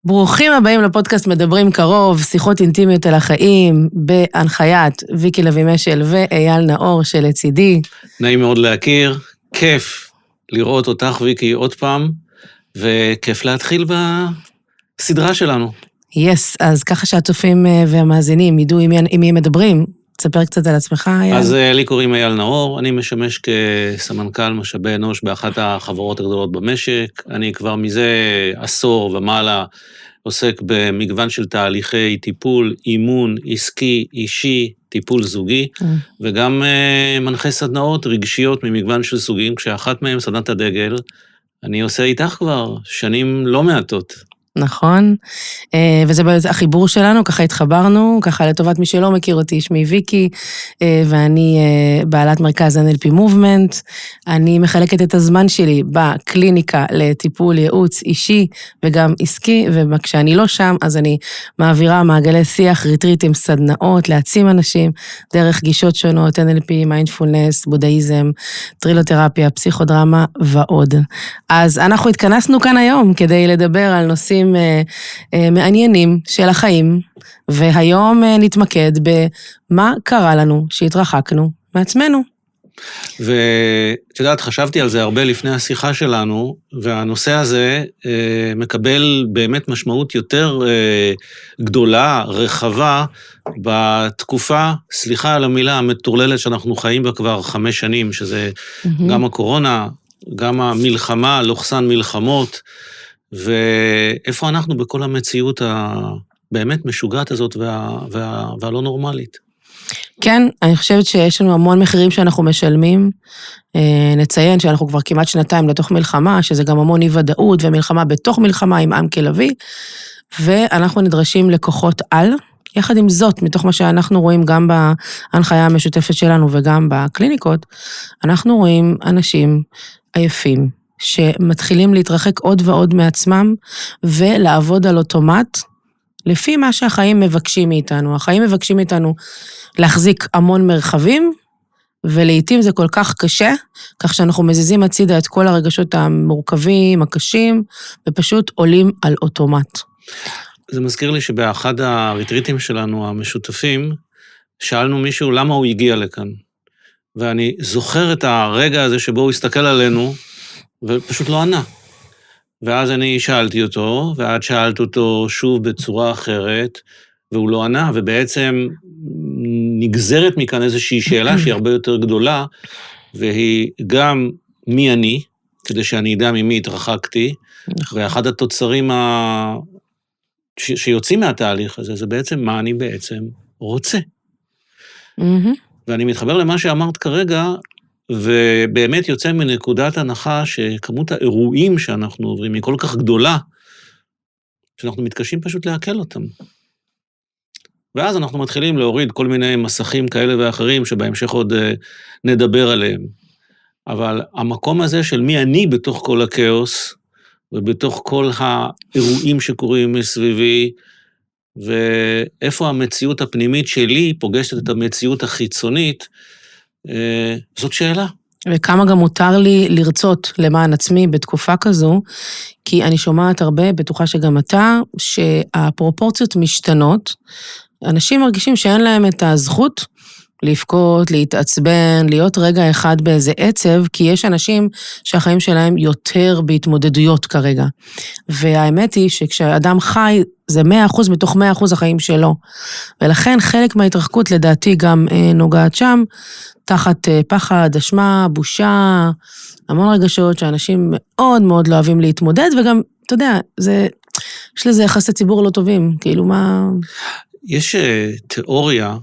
ברוכים הבאים לפודקאסט מדברים קרוב, שיחות אינטימיות על החיים, בהנחיית ויקי לוי משל ואייל נאור שלצידי. נעים מאוד להכיר, כיף לראות אותך ויקי עוד פעם, וכיף להתחיל בסדרה שלנו. יס, אז ככה שהצופים והמאזינים ידעו עם מי מדברים, תספר קצת על עצמך, אייל. אז לי קוראים אייל נאור, אני משמש כסמנכ"ל משאבי אנוש באחת החברות הגדולות במשק, אני כבר מזה עשור ומעלה עוסק במגוון של תהליכי טיפול, אימון, עסקי, אישי, טיפול זוגי, וגם מנחה סדנאות רגשיות ממגוון של סוגים, כשאחת מהם סדנת הדגל, אני עושה איתך כבר שנים לא מעטות. נכון, וזה החיבור שלנו, ככה התחברנו, ככה לטובת מי שלא מכיר אותי, שמי ויקי, ואני בעלת מרכז NLP Movement, אני מחלקת את הזמן שלי בקליניקה לטיפול ייעוץ אישי וגם עסקי, וכשאני לא שם, אז אני מעבירה מעגלי שיח, ריטריטים, סדנאות, להעצים אנשים, דרך גישות שונות, NLP, מיינדפולנס, בודהיזם, טרילותרפיה, פסיכודרמה ועוד. אז אנחנו התכנסנו כאן היום כדי לדבר על נושאים מעניינים של החיים, והיום נתמקד במה קרה לנו שהתרחקנו מעצמנו. ואת יודעת, חשבתי על זה הרבה לפני השיחה שלנו, והנושא הזה מקבל באמת משמעות יותר גדולה, רחבה, בתקופה, סליחה על המילה המטורללת שאנחנו חיים בה כבר 5 שנים, שזה גם הקורונה, גם המלחמה, לוחסן מלחמות, ואיפה אנחנו בכל המציאות הבאמת משוגעת הזאת והלא נורמלית. כן, אני חושבת שיש לנו המון מחירים שאנחנו משלמים, נציין שאנחנו כבר כמעט 2 לתוך מלחמה, שזה גם המון אי ודאות ומלחמה בתוך מלחמה עם עם כלבי, ואנחנו נדרשים לכוחות על, יחד עם זאת, מתוך מה שאנחנו רואים גם בהנחיה המשותפת שלנו וגם בקליניקות, אנחנו רואים אנשים עייפים, שמתחילים להתרחק עוד ועוד מעצמם, ולעבוד על אוטומט, לפי מה שהחיים מבקשים מאיתנו. החיים מבקשים מאיתנו להחזיק המון מרחבים, ולעיתים זה כל כך קשה, כך שאנחנו מזיזים הצידה את כל הרגשות המורכבים, הקשים, ופשוט עולים על אוטומט. זה מזכיר לי שבאחד הריטריטים שלנו המשותפים, שאלנו מישהו למה הוא הגיע לכאן. ואני זוכר את הרגע הזה שבו הוא הסתכל עלינו, ופשוט לא ענה. ואז אני שאלתי אותו, ואת שאלת אותו שוב בצורה אחרת, והוא לא ענה, ובעצם נגזרת מכאן איזושהי שאלה שהיא הרבה יותר גדולה, והיא גם מי אני, כדי שאני אדע ממי התרחקתי, ואחד התוצרים שיוצאים מהתהליך הזה, זה בעצם מה אני בעצם רוצה. ואני מתחבר למה שאמרת כרגע, ובאמת יוצא מנקודת הנחה שכמות האירועים שאנחנו עוברים היא כל כך גדולה, שאנחנו מתקשים פשוט להקל אותם. ואז אנחנו מתחילים להוריד כל מיני מסכים כאלה ואחרים, שבהמשך עוד נדבר עליהם. אבל המקום הזה של מי אני בתוך כל הכאוס, ובתוך כל האירועים שקורים מסביבי, ואיפה המציאות הפנימית שלי פוגשת את המציאות החיצונית, זאת שאלה. וכמה גם מותר לי לרצות למען עצמי בתקופה כזו, כי אני שומעת הרבה, בטוחה שגם אתה, שהפרופורציות משתנות, אנשים מרגישים שאין להם את הזכות לבכות, להתעצבן, להיות רגע אחד באיזה עצב, כי יש אנשים שהחיים שלהם יותר בהתמודדויות כרגע. והאמת היא שכשאדם חי, זה 100% מתוך 100% החיים שלו. ולכן חלק מההתרחקות לדעתי גם נוגעת שם, תחת פחד, אשמה, בושה, המון רגשות שאנשים מאוד מאוד לא אוהבים להתמודד, וגם, אתה יודע, יש לזה יחסי ציבור לא טובים, כאילו מה... יש תיאוריה,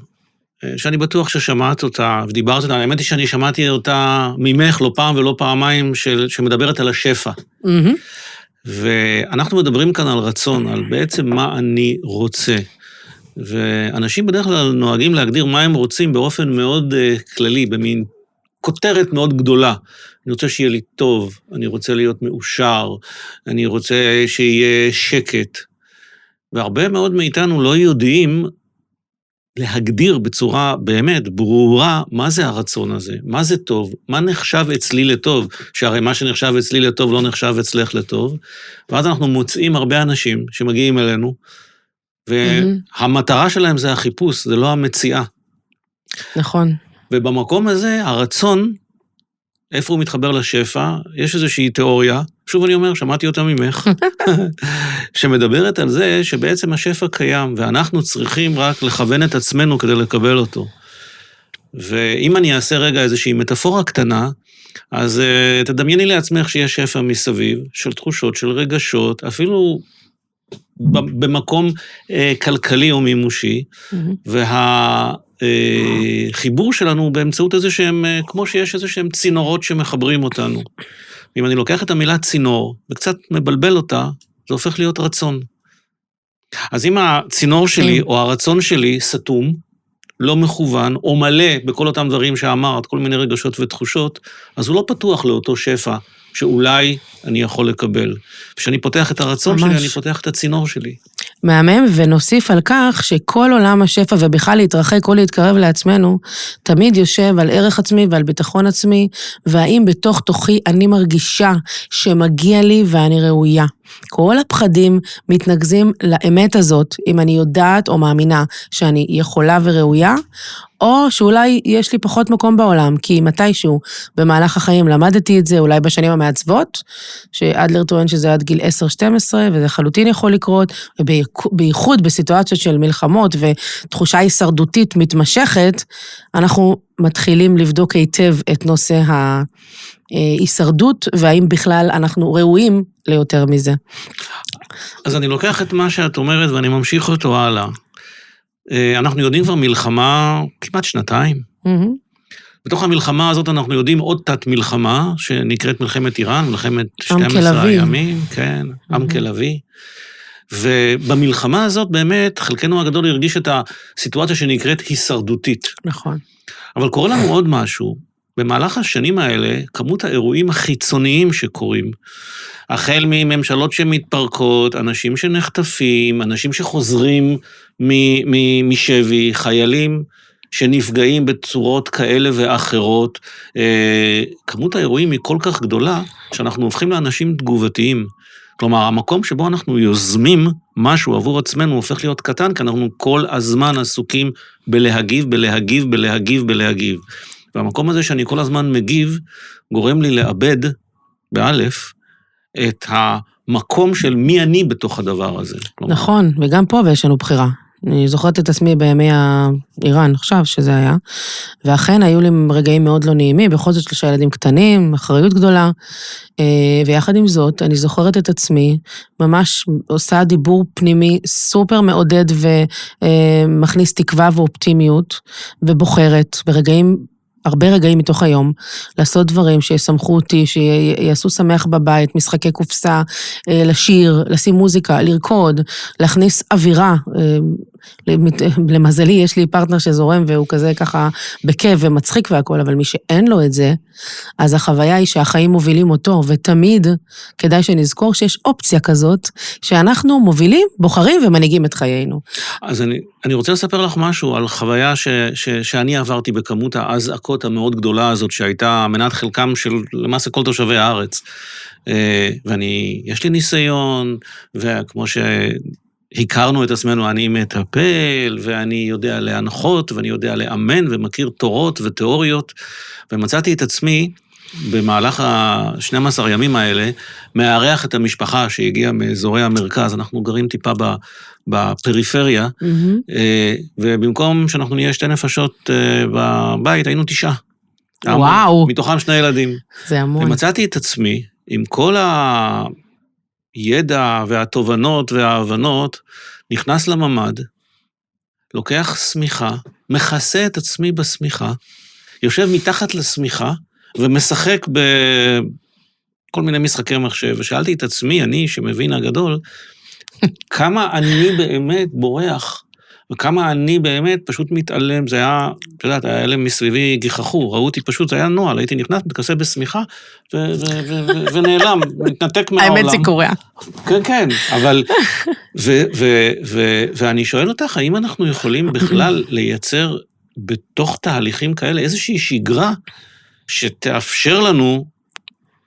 שאני בטוח ששמעת אותה, ודיברת אותה, האמת היא שאני שמעתי אותה ממך לא פעם ולא פעמיים, שמדברת על השפע. ואנחנו מדברים כאן על רצון, על בעצם מה אני רוצה. ואנשים בדרך כלל נוהגים להגדיר מה הם רוצים באופן מאוד כללי, במין כותרת מאוד גדולה. אני רוצה שיהיה לי טוב, אני רוצה להיות מאושר, אני רוצה שיהיה שקט. והרבה מאוד מאיתנו לא יודעים להגדיר בצורה באמת ברורה מה זה הרצון הזה, מה זה טוב, מה נחשב אצלי לטוב, שהרי מה שנחשב אצלי לטוב לא נחשב אצלך לטוב, ואז אנחנו מוצאים הרבה אנשים שמגיעים אלינו, והמטרה שלהם זה החיפוש, זה לא המציאה. נכון. ובמקום הזה הרצון, איפה הוא מתחבר לשפע, יש איזושהי תיאוריה, שוב אני אומר, שמעתי אותה ממך, שמדברת על זה שבעצם השפע קיים, ואנחנו צריכים רק לכוון את עצמנו כדי לקבל אותו. ואם אני אעשה רגע איזושהי מטאפורה קטנה, אז תדמייני לעצמך שיש שפע מסביב, של תחושות, של רגשות, אפילו במקום כלכלי או מימושי, והחיבור שלנו הוא באמצעות איזה שהם, כמו שיש איזה שהם צינורות שמחברים אותנו. אם אני לוקח את המילה צינור, וקצת מבלבל אותה, זה הופך להיות רצון. אז אם הצינור שלי או הרצון שלי סתום, לא מכוון, או מלא בכל אותם דברים שאמרת, כל מיני רגשות ותחושות, אז הוא לא פתוח לאותו שפע שאולי אני יכול לקבל. כשאני פותח את הרצון שלי, אני פותח את הצינור שלי. מהמם, ונוסיף על כך שכל עולם השפע ובכלל להתרחק או להתקרב לעצמנו, תמיד יושב על ערך עצמי ועל ביטחון עצמי, והאם בתוך תוכי אני מרגישה שמגיע לי ואני ראויה. כל הפחדים מתנגזים לאמת הזאת, אם אני יודעת או מאמינה שאני יכולה וראויה, או שאולי יש לי פחות מקום בעולם, כי מתישהו במהלך החיים למדתי את זה, אולי בשנים המעצבות, שאדלר טוען שזה עד גיל 10-12, וזה חלוטין יכול לקרות, ובייחוד בסיטואציות של מלחמות ותחושה הישרדותית מתמשכת, אנחנו מתחילים לבדוק היטב את נושא ההישרדות, והאם בכלל אנחנו ראויים ליותר מזה. אז אני לוקח את מה שאת אומרת ואני ממשיך אותו הלאה. אנחנו יודעים כבר מלחמה כמעט 2 בתוך המלחמה הזאת אנחנו יודעים עוד תת מלחמה, שנקראת מלחמת איראן, מלחמת 12 הימים, כן, עם כלבי. ובמלחמה הזאת באמת חלקנו הגדול הרגיש את הסיטואציה שנקראת הישרדותית. נכון. אבל קורה לנו עוד משהו, במהלך השנים האלה, כמות האירועים החיצוניים שקורים, החל מממשלות שמתפרקות, אנשים שנחטפים, אנשים שחוזרים משבי, חיילים שנפגעים בצורות כאלה ואחרות, כמות האירועים היא כל כך גדולה, שאנחנו הופכים לאנשים תגובתיים. כלומר, המקום שבו אנחנו יוזמים משהו עבור עצמנו הופך להיות קטן, כי אנחנו כל הזמן עסוקים בלהגיב, בלהגיב, בלהגיב, בלהגיב. והמקום הזה שאני כל הזמן מגיב, גורם לי לאבד, באלף, את המקום של מי אני בתוך הדבר הזה. נכון, וגם פה יש לנו בחירה. אני זוכרת את עצמי בימי האיראן, עכשיו שזה היה, ואכן היו לי רגעים מאוד לא נעימים, בכל זאת 3 ילדים קטנים, אחריות גדולה, ויחד עם זאת, אני זוכרת את עצמי, ממש עושה דיבור פנימי סופר מעודד ומכניס תקווה ואופטימיות, ובוחרת ברגעים, הרבה רגעים מתוך היום, לעשות דברים שישמחו אותי, שיעשו שמח בבית, משחקי קופסה, לשיר, לשים מוזיקה, לרקוד, להכניס אווירה. למזלי, יש לי פרטנר שזורם, והוא כזה ככה בכיף ומצחיק והכל, אבל מי שאין לו את זה, אז החוויה היא שהחיים מובילים אותו, ותמיד כדאי שנזכור שיש אופציה כזאת, שאנחנו מובילים, בוחרים ומנהיגים את חיינו. אז אני רוצה לספר לך משהו על חוויה שאני עברתי בכמות האזעקות המאוד גדולה הזאת, שהייתה מנת חלקם של למעשה כל תושבי הארץ. יש לי ניסיון, וכמו שהכרנו את עצמנו, אני מטפל, ואני יודע להנחות, ואני יודע לאמן, ומכיר תורות ותיאוריות, ומצאתי את עצמי, במהלך ה-12 ימים האלה, מארח את המשפחה שהגיעה מאזורי המרכז, אנחנו גרים טיפה בפריפריה, ובמקום שאנחנו נהיה 2 נפשות בבית, היינו 9. וואו. מתוכם 2 ילדים. זה המון. ומצאתי את עצמי, עם כל הידע והתובנות וההבנות, נכנס לממד, לוקח סמיכה, מכסה את עצמי בסמיכה, יושב מתחת לסמיכה, ומשחק בכל מיני משחקי מחשב, ושאלתי את עצמי, אני שמבין הגדול, כמה אני באמת בורח וכמה אני באמת פשוט מתעלם, זה היה, את יודעת, היה להם מסביבי גיחכו, ראו אותי פשוט, זה היה נועל, הייתי נכנס, מתכסה בשמיכה, ונעלם, מתנתק מהעולם. האמת זה קורה. כן, כן, אבל, ואני שואל אותך, האם אנחנו יכולים בכלל לייצר בתוך תהליכים כאלה איזושהי שגרה שתאפשר לנו,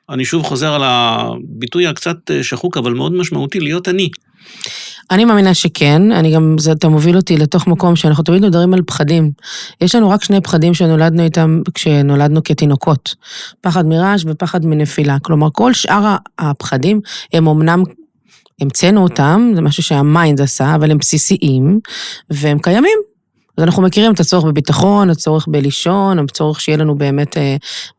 אני שוב חוזר על הביטוי הקצת שחוק, אבל מאוד משמעותי, להיות אני. אני מאמינה שכן, אני גם, אתה מוביל אותי לתוך מקום שאנחנו תמיד מדברים על פחדים. יש לנו רק שני פחדים שנולדנו איתם כשנולדנו כתינוקות. פחד מרעש ופחד מנפילה. כלומר, כל שאר הפחדים הם אמנם, המצאנו אותם, זה משהו שהמיינד עשה, אבל הם בסיסיים, והם קיימים. אז אנחנו מכירים את הצורך בביטחון, הצורך בלישון, הצורך שיהיה לנו באמת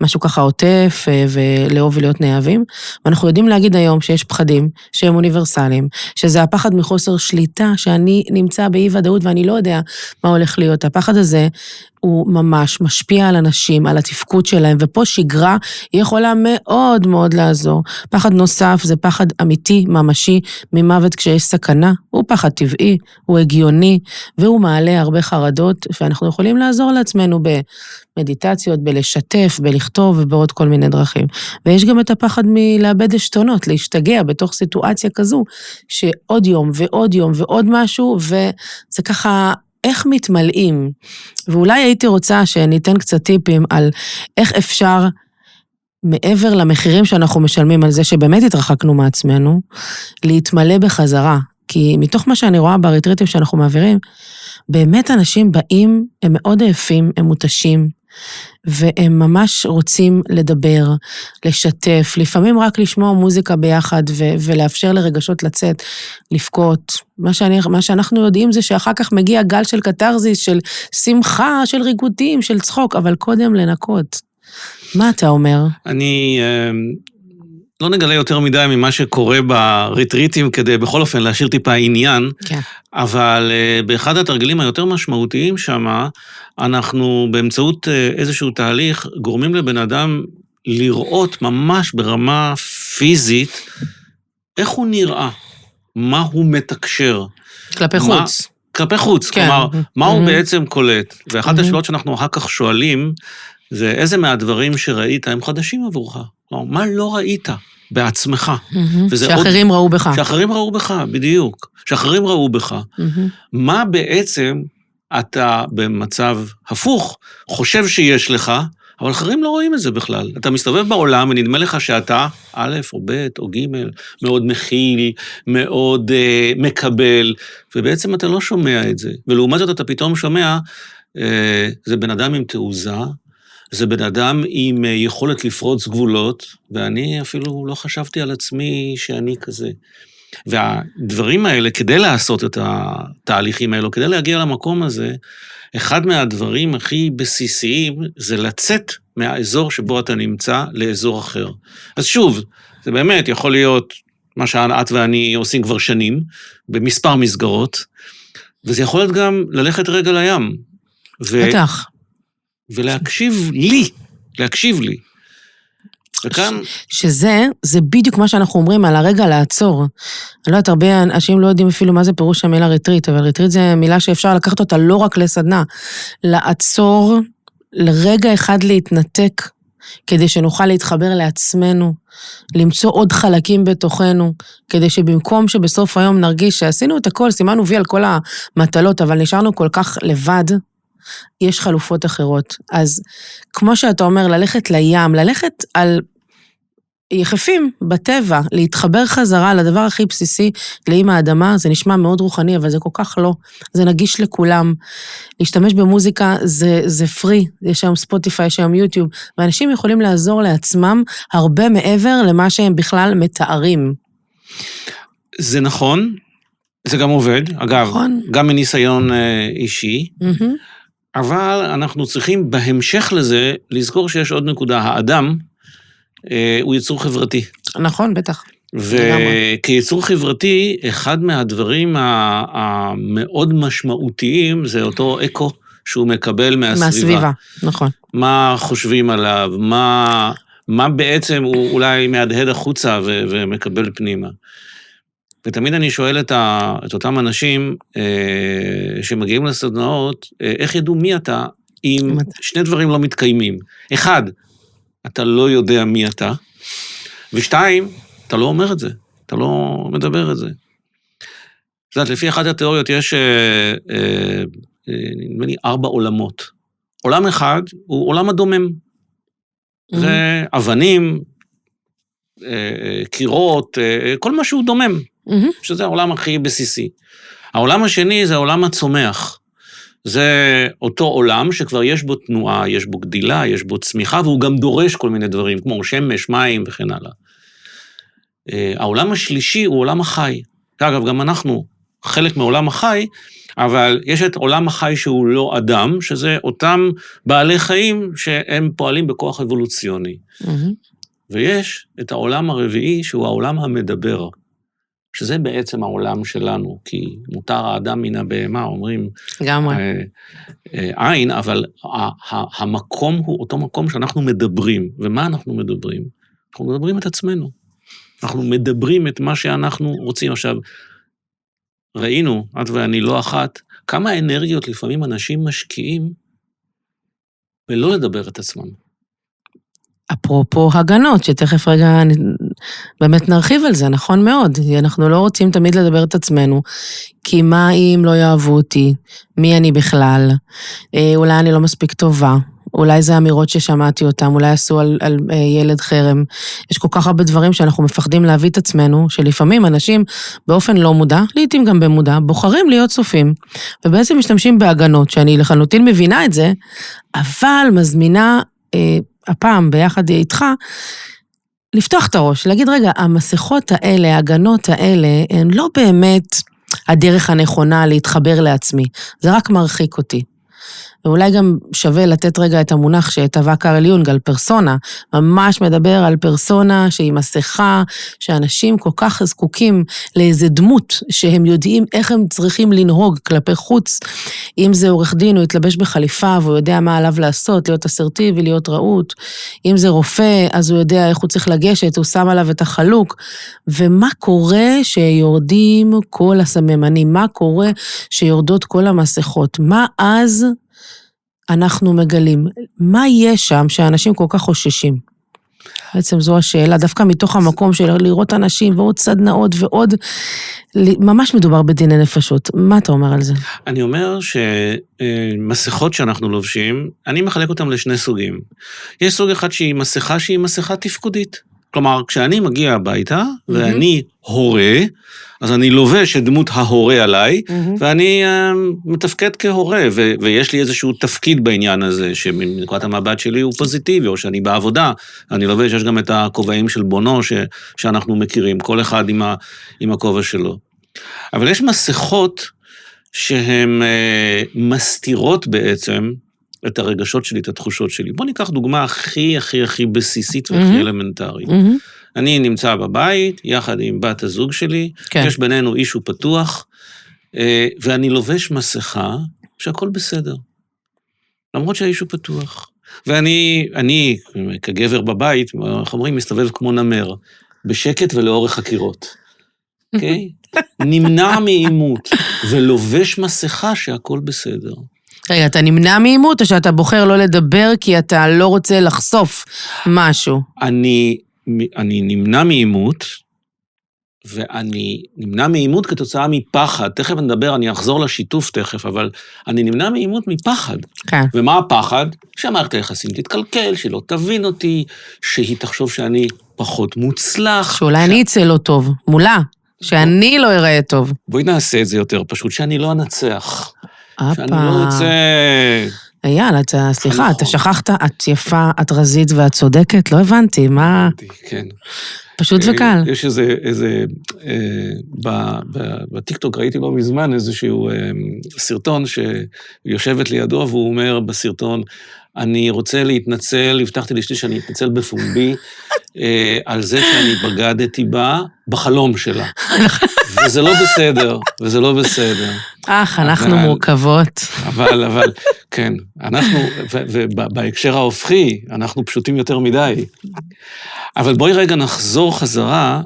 משהו ככה עוטף ולאהוב ולהיות נאהבים. ואנחנו יודעים להגיד היום שיש פחדים שהם אוניברסליים, שזה הפחד מחוסר שליטה, שאני נמצא באי ודאות ואני לא יודע מה הולך להיות. הפחד הזה הוא ממש משפיע על אנשים, על התפקוד שלהם, ופה שגרה היא יכולה מאוד מאוד לעזור. פחד נוסף זה פחד אמיתי, ממשי, ממוות כשיש סכנה. הוא פחד טבעי, הוא הגיוני, והוא מעלה הרבה חרדות, ואנחנו יכולים לעזור לעצמנו במדיטציות, בלשתף, בלכתוב ובעוד כל מיני דרכים. ויש גם את הפחד מלאבד עשתונות, להשתגע בתוך סיטואציה כזו, שעוד יום ועוד יום ועוד משהו, וזה ככה איך מתמלאים. ואולי הייתי רוצה שניתן קצת טיפים על איך אפשר, מעבר למחירים שאנחנו משלמים על זה שבאמת התרחקנו מעצמנו, להתמלא בחזרה. כי מתוך מה שאני רואה בריטריטים שאנחנו מעבירים, באמת אנשים באים, הם מאוד עייפים, הם מותשים, והם ממש רוצים לדבר, לשתף, לפעמים רק לשמוע מוזיקה ביחד, ולאפשר לרגשות לצאת, לפקות. מה שאנחנו יודעים זה שאחר כך מגיע גל של קטרזיס, של שמחה, של ריגודים, של צחוק, אבל קודם לנקות. מה אתה אומר? אני לא נגלה יותר מדי ממה שקורה בריטריטים, כדי בכל אופן להשאיר טיפה עניין, כן. אבל באחד התרגלים היותר משמעותיים שם, אנחנו באמצעות איזשהו תהליך, גורמים לבן אדם לראות ממש ברמה פיזית, איך הוא נראה, מה הוא מתקשר. כלפי חוץ. כלפי חוץ, כן. כלומר, מה הוא בעצם קולט. ואחת השאלות שאנחנו אחר כך שואלים, זה איזה מהדברים שראית הם חדשים עבורך. כלומר, מה לא ראית בעצמך? שאחרים ראו בך. שאחרים ראו בך, בדיוק. שאחרים ראו בך. מה בעצם אתה במצב הפוך חושב שיש לך, אבל אחרים לא רואים את זה בכלל. אתה מסתובב בעולם ונדמה לך שאתה א' או ב' או ג' מאוד מכיל, מאוד מקבל, ובעצם אתה לא שומע את זה. ולעומת זאת אתה פתאום שומע, זה בן אדם עם תעוזה, זה בן אדם עם יכולת לפרוץ גבולות, ואני אפילו לא חשבתי על עצמי שאני כזה. והדברים האלה, כדי לעשות את התהליכים האלו, כדי להגיע למקום הזה, אחד מהדברים הכי בסיסיים זה לצאת מהאזור שבו אתה נמצא לאזור אחר. אז שוב, זה באמת יכול להיות מה שאת ואני עושים כבר שנים, במספר מסגרות, וזה יכול להיות גם ללכת רגע לים. בטח. ולהקשיב לי. וכאן... זה בדיוק מה שאנחנו אומרים על הרגע לעצור. אני לא יודעת, הרבה אנשים לא יודעים אפילו מה זה פירוש המילה ריטריט, אבל ריטריט זה מילה שאפשר לקחת אותה לא רק לסדנה, לעצור, לרגע אחד להתנתק, כדי שנוכל להתחבר לעצמנו, למצוא עוד חלקים בתוכנו, כדי שבמקום שבסוף היום נרגיש שעשינו את הכל, סימנו וי על כל המטלות, אבל נשארנו כל כך לבד, יש חלופות אחרות. אז כמו שאתה אומר, ללכת לים, ללכת על יחפים בטבע, להתחבר חזרה לדבר הכי בסיסי, לאמא האדמה, זה נשמע מאוד רוחני, אבל זה כל כך לא. זה נגיש לכולם. להשתמש במוזיקה זה פרי, יש היום ספוטיפיי, יש היום יוטיוב, ואנשים יכולים לעזור לעצמם הרבה מעבר למה שהם בכלל מתארים. זה נכון, זה גם עובד, אגב, נכון. גם מניסיון אישי, אבל אנחנו צריכים בהמשך לזה לזכור שיש עוד נקודה, האדם הוא יצור חברתי. נכון, בטח. וכיצור חברתי, אחד מהדברים המאוד משמעותיים זה אותו אקו שהוא מקבל מהסביבה. נכון. מה חושבים עליו, מה בעצם הוא אולי מהדהד החוצה ומקבל פנימה. ותמיד אני שואל את אותם אנשים שמגיעים לסדנאות, איך ידעו מי אתה, אם שני דברים לא מתקיימים. אחד, אתה לא יודע מי אתה, ושתיים, אתה לא אומר את זה, אתה לא מדבר את זה. זאת אומרת, לפי אחת התיאוריות יש, נדמה לי, 4 עולמות. עולם אחד הוא עולם הדומם. זה אבנים, קירות, כל מה שהוא דומם, שזה העולם הכי בסיסי. העולם השני זה העולם הצומח. זה אותו עולם שכבר יש בו תנועה, יש בו גדילה, יש בו צמיחה, והוא גם דורש כל מיני דברים, כמו שמש, מים וכן הלאה. העולם השלישי הוא עולם החי. אגב, גם אנחנו חלק מעולם החי, אבל יש את עולם החי שהוא לא אדם, שזה אותם בעלי חיים שהם פועלים בכוח אבולוציוני. ויש את העולם הרביעי שהוא העולם המדבר, שזה בעצם העולם שלנו, כי מותר האדם מן הבהמה, אומרים עין, אבל המקום הוא אותו מקום שאנחנו מדברים. ומה אנחנו מדברים? אנחנו מדברים את עצמנו. אנחנו מדברים את מה שאנחנו רוצים. עכשיו, ראינו, את ואני לא אחת, כמה אנרגיות לפעמים אנשים משקיעים ולא לדבר את עצמם. אפרופו הגנות, שתכף רגע באמת נרחיב על זה, נכון מאוד. אנחנו לא רוצים תמיד לדבר את עצמנו, כי מה אם לא יאהבו אותי? מי אני בכלל? אולי אני לא מספיק טובה. אולי זה אמירות ששמעתי אותם, אולי עשו על ילד חרם. יש כל כך הרבה דברים שאנחנו מפחדים להביא את עצמנו, שלפעמים אנשים באופן לא מודע, לעתים גם במודע, בוחרים להיות סופים, ובעצם משתמשים בהגנות, שאני לחלוטין מבינה את זה, אבל מזמינה הפעם ביחד איתך, לפתוח את הראש, להגיד רגע, המסכות האלה, ההגנות האלה, הן לא באמת הדרך הנכונה להתחבר לעצמי, זה רק מרחיק אותי. ואולי גם שווה לתת רגע את המונח שטבע קארל יונג על פרסונה, ממש מדבר על פרסונה שהיא מסכה, שאנשים כל כך זקוקים לאיזה דמות, שהם יודעים איך הם צריכים לנהוג כלפי חוץ, אם זה עורך דין, הוא יתלבש בחליפה, והוא יודע מה עליו לעשות, להיות אסרטיבי, להיות רעות, אם זה רופא, אז הוא יודע איך הוא צריך לגשת, הוא שם עליו את החלוק, ומה קורה שיורדים כל הסממנים, מה קורה שיורדות כל המסכות, מה אז אנחנו מגלים, מה יש שם שאנשים כל כך חוששים? בעצם זו השאלה, דווקא מתוך המקום של לראות אנשים ועוד סדנאות ועוד, ממש מדובר בדיני נפשות. מה אתה אומר על זה? אני אומר שמסכות שאנחנו לובשים, אני מחלק אותם לשני סוגים. יש סוג אחד שהיא מסכה תפקודית. כלומר, כשאני מגיע הביתה, ואני הורה, אז אני לובש את דמות ההורה עליי, ואני מתפקד כהורה, ויש לי איזשהו תפקיד בעניין הזה, שמנקודת המבט שלי הוא פוזיטיבי, או שאני בעבודה, אני לובש, יש גם את הכובעים של בונו, שאנחנו מכירים, כל אחד עם הכובע שלו. אבל יש מסכות שהן מסתירות בעצם, את הרגשות שלי, את התחושות שלי. בוא ניקח דוגמה הכי בסיסית והכי אלמנטרית. אני נמצא בבית, יחד עם בת הזוג שלי, יש בינינו אישו פתוח, ואני לובש מסכה שהכל בסדר. למרות שהאישו פתוח. ואני כגבר בבית, איך אומרים, מסתובב כמו נמר, בשקט ולאורך הקירות. אוקיי? נמנע מעימות, ולובש מסכה שהכל בסדר. רגע, אתה נמנע מעימות, או שאתה בוחר לא לדבר כי אתה לא רוצה לחשוף משהו? אני נמנע מעימות, ואני נמנע מעימות כתוצאה מפחד. תכף נדבר, אני אחזור לשיתוף תכף, אבל אני נמנע מעימות מפחד. כן. ומה הפחד? שהמערכת היחסים תתקלקל, שלא תבין אותי, שהיא תחשוב שאני פחות מוצלח. שאולי אני אצא לא טוב, מולה, שאני לא אראה טוב. בואי נעשה את זה יותר פשוט, שאני לא אנצח. שאני לא אצא... אייל, סליחה, אתה שכחת, את יפה, את רזית ואת צודקת, לא הבנתי, מה... כן. פשוט וקל. יש איזה, בטיקטוק ראיתי לא מזמן איזשהו סרטון שיושבת לידו, והוא אומר בסרטון, אני רוצה להתנצל, הבטחתי לאשתי שאני אתנצל בפומבי, על זה שאני בגדתי בה בחלום שלה. וזה לא בסדר, וזה לא בסדר. אנחנו מורכבות. אבל, כן, אנחנו, ובהקשר ההופכי, אנחנו פשוטים יותר מדי. אבל בואי רגע נחזור חזרה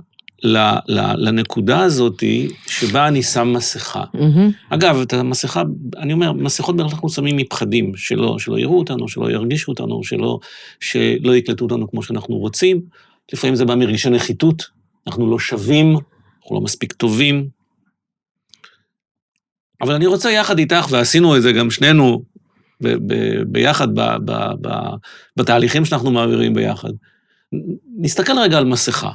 לנקודה הזאת שבה אני שם מסכה. אגב, את המסכה, אני אומר, מסכות בערך אנחנו שמים מפחדים, שלא יראו אותנו, שלא ירגישו אותנו, שלא יקלטו אותנו כמו שאנחנו רוצים. לפעמים זה בא מרגשי נחיתות, אנחנו לא שווים, אנחנו לא מספיק טובים. אבל אני רוצה יחד איתך, ועשינו את זה גם שנינו ביחד בתהליכים שאנחנו מעבירים ביחד. נסתכל רגע על מסכה.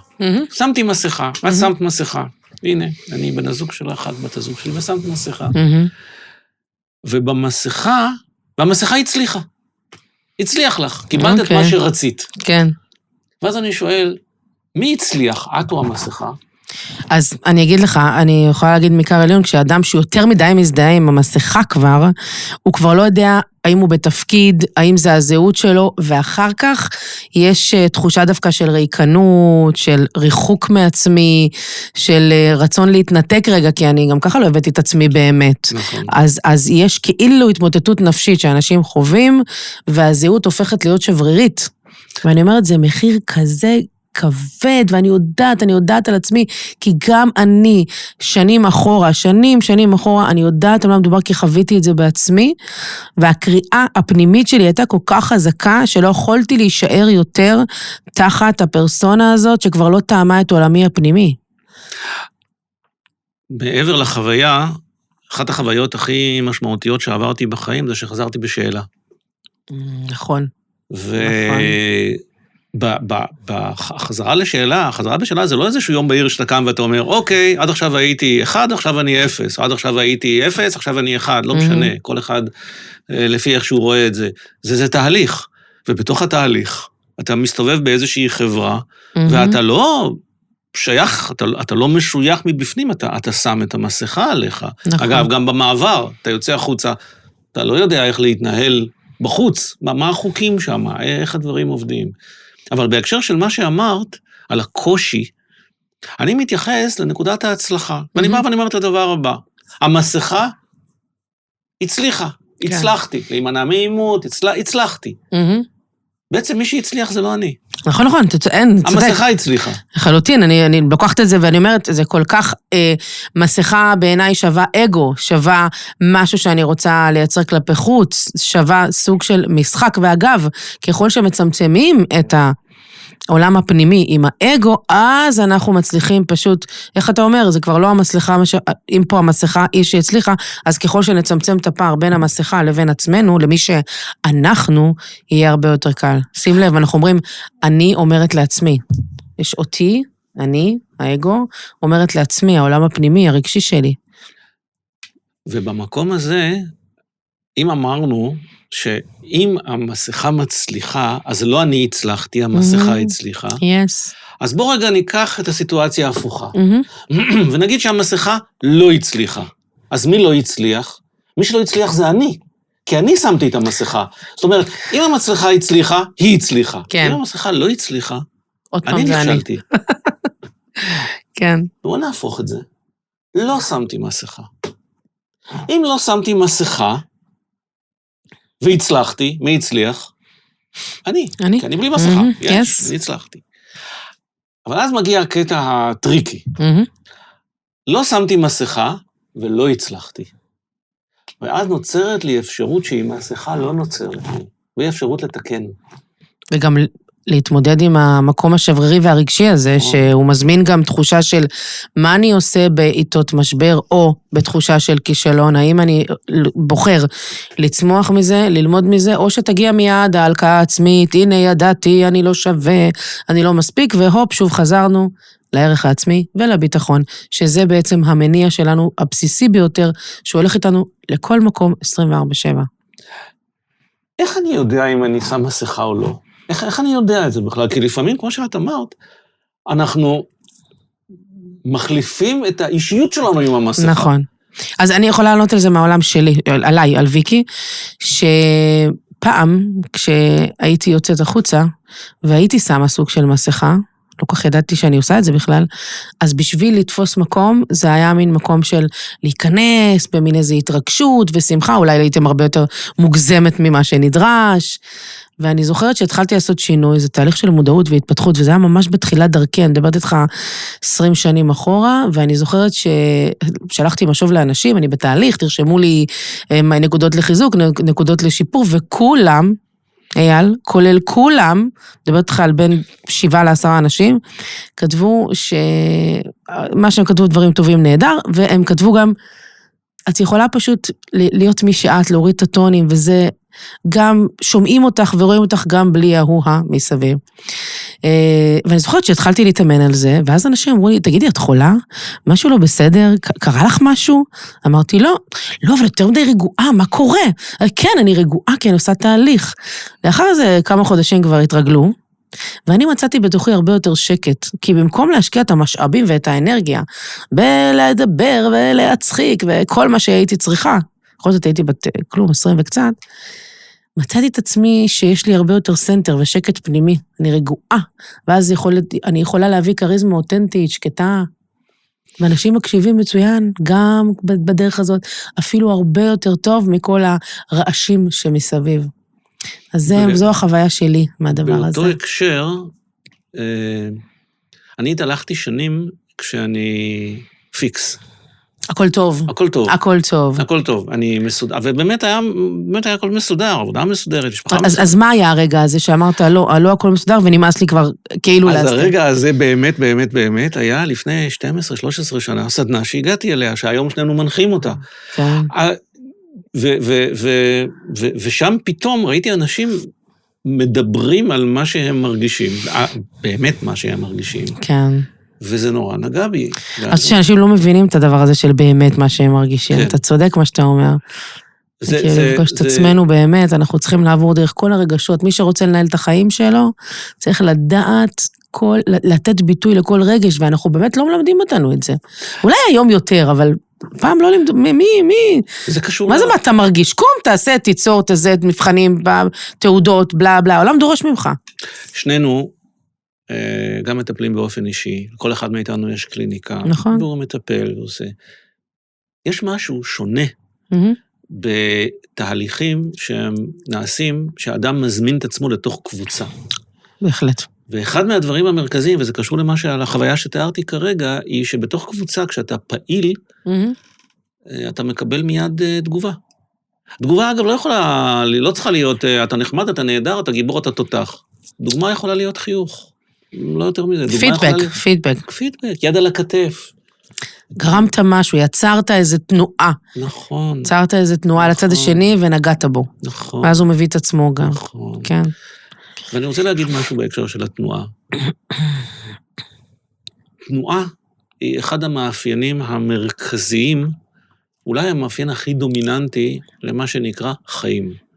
שמתי מסכה, את שמת מסכה. הנה, אני בן הזוג שלך, את בת הזוג שלי, ושמת מסכה. והמסכה הצליחה. הצליח לך, קיבלת את מה שרצית. כן. ואז אני שואל, מי הצליח, את או המסכה? אז אני אגיד לך, אני יכולה להגיד מכר עליון, כשאדם שיותר מדי מזדהה עם המסכה כבר, הוא כבר לא יודע האם הוא בתפקיד, האם זה הזהות שלו, ואחר כך יש תחושה דווקא של ריקנות, של ריחוק מעצמי, של רצון להתנתק רגע, כי אני גם ככה לא הבאתי את עצמי באמת. נכון. אז יש כאילו התמוטטות נפשית שאנשים חווים, והזהות הופכת להיות שברירית. ואני אומרת, זה מחיר כזה כבד, ואני יודעת על עצמי, כי גם אני, שנים אחורה, אני יודעת על מה מדובר, כי חוויתי את זה בעצמי, והקריאה הפנימית שלי הייתה כל כך חזקה, שלא יכולתי להישאר יותר תחת הפרסונה הזאת, שכבר לא טעמה את עולמי הפנימי. מעבר לחוויה, אחת החוויות הכי משמעותיות שעברתי בחיים, זה שחזרתי בשאלה. נכון. החזרה בשאלה זה לא איזשהו יום בהיר שאתה קם ואתה אומר, אוקיי, עד עכשיו הייתי 1, עכשיו אני 0, עד עכשיו הייתי 0, עכשיו אני 1, לא משנה, כל אחד לפי איך שהוא רואה את זה. זה תהליך, ובתוך התהליך אתה מסתובב באיזושהי חברה, ואתה לא שייך, אתה לא משוייך מבפנים, אתה שם את המסכה עליך. אגב, גם במעבר, אתה יוצא החוצה, אתה לא יודע איך להתנהל בחוץ, מה החוקים שם, איך הדברים עובדים. אבל בהקשר של מה שאמרת, על הקושי, אני מתייחס לנקודת ההצלחה. ואני בא ואני אומר את הדבר הבא. המסכה הצליחה, הצלחתי. להימנע מעימות, הצלחתי. בעצם מי שהצליח זה לא אני. נכון, צודק. המסכה הצליחה. לחלוטין, אני לוקחת את זה ואני אומרת, זה כל כך, מסכה בעיניי שווה אגו, שווה משהו שאני רוצה לייצר כלפי חוץ, שווה סוג של משחק, ואגב, ככל שמצמצמים את העולם הפנימי עם האגו, אז אנחנו מצליחים פשוט, איך אתה אומר, זה כבר לא המסכה, אם פה המסכה היא שהצליחה, אז ככל שנצמצם את הפער בין המסכה לבין עצמנו, למי שאנחנו, יהיה הרבה יותר קל. שים לב, אנחנו אומרים, אני אומרת לעצמי, יש אותי, אני, האגו, אומרת לעצמי, העולם הפנימי, הרגשי שלי. ובמקום הזה, אם אמרנו, שאם המסכה מצליחה, אז לא אני הצלחתי, המסכה הצליחה. Yes. אז בוא רגע ניקח את הסיטואציה ההפוכה. ונגיד שהמסכה לא הצליחה. אז מי לא הצליח? מי שלא הצליח זה אני. כי אני שמתי את המסכה. זאת אומרת, אם המסכה הצליחה, היא הצליחה. כן. אם המסכה לא הצליחה, אני נכשלתי. כן. בוא נהפוך את זה. לא שמתי מסכה. אם לא שמתי מסכה, והצלחתי, מי הצליח? אני. כי אני בלי מסכה. אני הצלחתי. אבל אז מגיע הקטע הטריקי. לא שמתי מסכה ולא הצלחתי. ואז נוצרת לי אפשרות שהיא מסכה לא נוצרת לי. והיא אפשרות לתקן. וגם להתמודד עם המקום השברירי והרגשי הזה, שהוא מזמין גם תחושה של מה אני עושה בעיתות משבר, או בתחושה של כישלון, האם אני בוחר לצמוח מזה, ללמוד מזה, או שתגיע מיד ההלקאה העצמית, הנה ידעתי, אני לא שווה, אני לא מספיק, והופ, שוב חזרנו לערך העצמי ולביטחון, שזה בעצם המניע שלנו הבסיסי ביותר, שהולך איתנו לכל מקום 24/7. איך אני יודע אם אני שם מסכה או לא? איך אני יודע את זה בכלל? כי לפעמים, כמו שאת אמרת, אנחנו מחליפים את האישיות שלנו עם המסכה. נכון. אז אני יכולה לענות על זה מהעולם שלי, עליי, על ויקי, שפעם, כשהייתי יוצאת החוצה, והייתי שמה סוג של מסכה, לא כך ידעתי שאני עושה את זה בכלל, אז בשביל לתפוס מקום, זה היה מין מקום של להיכנס במין איזו התרגשות ושמחה, אולי הייתם הרבה יותר מוגזמת ממה שנדרש, ואני זוכרת שהתחלתי לעשות שינוי, זה תהליך של מודעות והתפתחות, וזה היה ממש בתחילת דרכי, אני מדברת איתך 20 שנים אחורה, ואני זוכרת ששלחתי משוב לאנשים, אני בתהליך, תרשמו לי נקודות לחיזוק, נקודות לשיפור, וכולם, אייל, כולל כולם, מדברת איתך על בין 7 ל10 אנשים, כתבו מה שהם כתבו דברים טובים נהדר, והם כתבו גם, את יכולה פשוט להיות מי שאת, להוריד את הטונים, וזה גם שומעים אותך ורואים אותך גם בלי ההוא-ה מסביב. ואני זוכרת שהתחלתי להתאמן על זה, ואז אנשים אמרו לי, תגידי, את חולה? משהו לא בסדר? קרה לך משהו? אמרתי, לא, אבל יותר מדי רגועה, מה קורה? כן, אני רגועה, כי אני עושה תהליך. לאחר זה כמה חודשים כבר התרגלו, ואני מצאתי בתוכי הרבה יותר שקט, כי במקום להשקיע את המשאבים ואת האנרגיה, בלדבר ולהצחיק וכל מה שהייתי צריכה, בכל זאת הייתי בת כלום, 20 וקצת, מצאתי את עצמי שיש לי הרבה יותר סנטר ושקט פנימי, אני רגועה, ואז אני יכולה להביא קריזמה אותנטית, שקטה, ואנשים מקשיבים מצוין, גם בדרך הזאת, אפילו הרבה יותר טוב מכל הרעשים שמסביב. אז זו החוויה שלי מהדבר הזה. באותו הקשר, אני התהלכתי שנים כשאני פיקס. הכל טוב. הכל טוב. הכל טוב. הכל טוב. אני מסודר, ובאמת היה הכל מסודר, עבודה מסודרת, משפחה מסודרת. אז מה היה הרגע הזה שאמרת, לא הכל מסודר, ונמאס לי כבר כאילו אז הרגע הזה באמת היה לפני 12-13 שנה, סדנה שהגעתי אליה, שהיום שנינו מנחים אותה. כן. ושם פתאום ראיתי אנשים מדברים על מה שהם מרגישים, באמת מה שהם מרגישים. כן. וזה נורא נגע בי. אז שאנשים לא מבינים את הדבר הזה של באמת מה שהם מרגישים. אתה צודק מה שאתה אומר. כאילו לפגוש את עצמנו באמת, אנחנו צריכים לעבור דרך כל הרגשות. מי שרוצה לנהל את החיים שלו, צריך לדעת, לתת ביטוי לכל רגש, ואנחנו באמת לא מלמדים אותנו את זה. אולי היום יותר, אבל פעם לא לימדו, מי? זה קשור. מה זה מה אתה מרגיש? קום, תעשה, תיצור, תזד, מבחנים, תעודות, בלה בלה, העולם דורש ממך. שנינו גם מטפלים באופן אישי, כל אחד מאיתנו יש קליניקה, נכון. והוא מטפל ועושה. יש משהו שונה בתהליכים שהם נעשים, שהאדם מזמין את עצמו לתוך קבוצה. בהחלט. ואחד מהדברים המרכזיים, וזה קשור למה החוויה שתיארתי כרגע, היא שבתוך קבוצה, כשאתה פעיל, אתה מקבל מיד תגובה. תגובה, אגב, לא צריכה להיות, אתה נחמד, אתה נהדר, אתה גיבור, אתה תותח. דוגמה יכולה להיות חיוך. לא יותר מזה. פידבק, יד על הכתף. גרמת משהו, יצרת איזו תנועה. נכון. יצרת איזו תנועה לצד השני ונגעת בו. נכון. ואז הוא מביא את עצמו גם. נכון. כן. ואני רוצה להגיד משהו בהקשר של התנועה. תנועה היא אחד המאפיינים המרכזיים, אולי המאפיין הכי דומיננטי למה שנקרא חיים.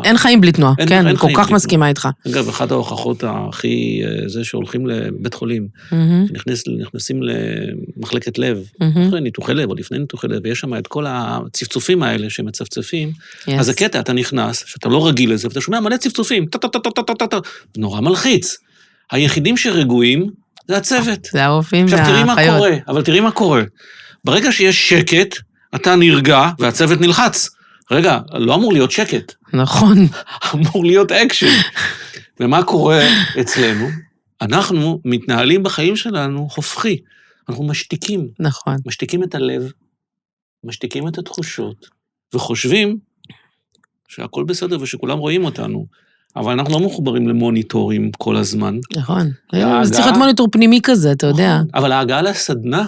אין חיים בלי תנועה, כן, אני כל כך מסכימה איתך. אגב, אחת ההוכחות הכי, זה שהולכים לבית חולים, נכנסים למחלקת לב, אחרי ניתוחי לב או לפני ניתוחי לב, ויש שם את כל הצפצופים האלה שמצפצפים, אז הקטע, אתה נכנס, שאתה לא רגיל לזה, ואתה שומע מלא צפצופים, נורא מלחיץ. היחידים שרגועים, זה הצוות. זה הרופאים והחיות. עכשיו תראי מה קורה. ברגע שיש שקט, אתה נרגע, והצוות נלחץ. רגע, לא אמור להיות שקט. נכון. אמור להיות אקשן. ומה קורה אצלנו? אנחנו מתנהלים בחיים שלנו הופכי. אנחנו משתיקים. נכון. משתיקים את הלב, משתיקים את התחושות, וחושבים שהכל בסדר ושכולם רואים אותנו. אבל אנחנו לא מחוברים למוניטורים כל הזמן. נכון. זה צריך להיות מוניטור פנימי כזה, אתה יודע. אבל ההגעה לסדנה,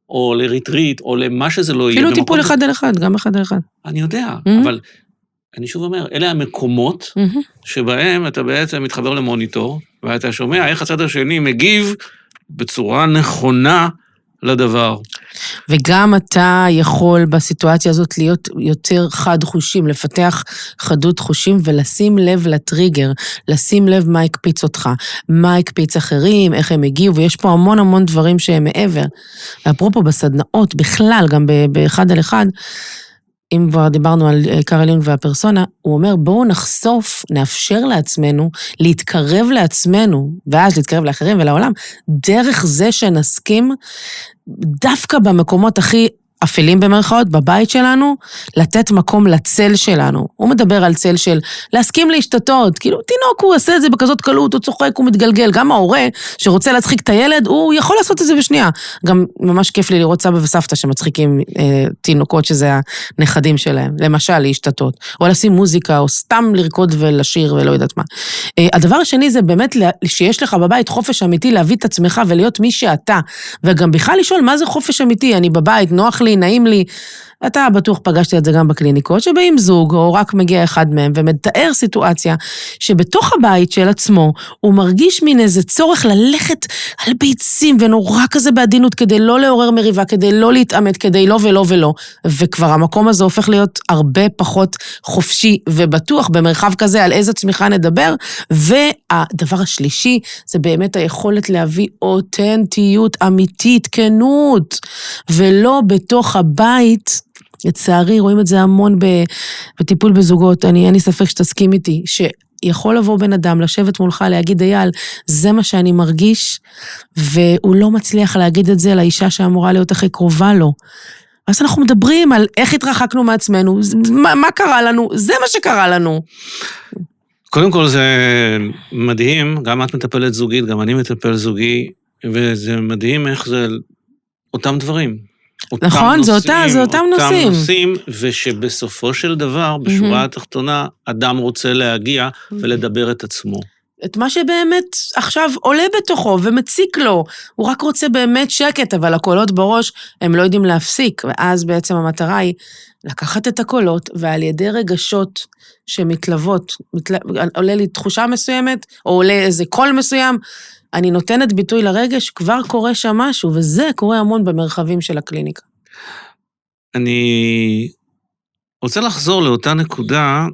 או לריטריט, או למה שזה לא יהיה. אפילו טיפול אחד על אחד, גם אחד על אחד. אני יודע, אבל אני שוב אומר, אלה המקומות שבהם אתה בעצם מתחבר למוניטור, ואתה שומע איך הצד השני מגיב בצורה נכונה לדבר. וגם אתה יכול בסיטואציה הזאת להיות יותר חד חושים, לפתח חדות חושים ולשים לב לטריגר, לשים לב מה הקפיץ אותך, מה הקפיץ אחרים, איך הם הגיעו, ויש פה המון דברים שהם מעבר. ואפרופו בסדנאות, בכלל, גם באחד על אחד, אם כבר דיברנו על קארל יונג והפרסונה, הוא אומר, בואו נחשוף, נאפשר לעצמנו, להתקרב לעצמנו, ואז להתקרב לאחרים ולעולם, דרך זה שנסכים, דווקא במקומות הכי אפלים במרכאות, בבית שלנו, לתת מקום לצל שלנו. הוא מדבר על צל של להסכים להשתתות, כאילו תינוק הוא עושה את זה בכזאת קלות, הוא צוחק, הוא מתגלגל, גם ההורה שרוצה להצחיק את הילד, הוא יכול לעשות את זה בשנייה. גם ממש כיף לי לראות סבא וסבתא שמצחיקים תינוקות שזה הנכדים שלהם, למשל להשתתות, או לשים מוזיקה, או סתם לרקוד ולשיר ולא יודעת מה. הדבר השני זה באמת שיש לך בבית חופש אמיתי להביא את עצמך ולהיות מי שאתה, וגם בכלל לשאול מה זה חופש אמיתי, אני בבית, נוח לי, נעים לי, אתה בטוח פגשתי את זה גם בקליניקות, שבאים זוג, או רק מגיע אחד מהם, ומתאר סיטואציה, שבתוך הבית של עצמו, הוא מרגיש מין איזה צורך ללכת על ביצים, ונורא כזה בעדינות, כדי לא לעורר מריבה, כדי לא להתאמת, כדי לא ולא ולא, וכבר המקום הזה הופך להיות הרבה פחות חופשי ובטוח, במרחב כזה, על איזה צמיחה נדבר, והדבר השלישי, זה באמת היכולת להביא אותנטיות אמיתית, כנות, ולא בתוך הבית, לצערי, רואים את זה המון בטיפול בזוגות, אין לי ספק שתסכים איתי, שיכול לבוא בן אדם, לשבת מולך, להגיד, אייל, זה מה שאני מרגיש, והוא לא מצליח להגיד את זה לאישה שאמורה להיות הכי קרובה לו. אז אנחנו מדברים על איך התרחקנו מעצמנו, מה קרה לנו, זה מה שקרה לנו. קודם כל זה מדהים, גם את מטפלת זוגית, גם אני מטפל זוגי, וזה מדהים איך זה אותם דברים. נכון, זה אותם נושאים. אותם נושאים, ושבסופו של דבר, בשורה התחתונה, אדם רוצה להגיע ולדבר את עצמו. את מה שבאמת עכשיו עולה בתוכו ומציק לו. הוא רק רוצה באמת שקט, אבל הקולות בראש הם לא יודעים להפסיק, ואז בעצם המטרה היא לקחת את הקולות, ועל ידי רגשות שמתלוות, עולה לי תחושה מסוימת, או עולה איזה קול מסוים, אני נותנת ביטוי לרגש, כבר קורה שם משהו, וזה קורה המון במרחבים של הקליניקה. אני רוצה לחזור לאותה נקודה,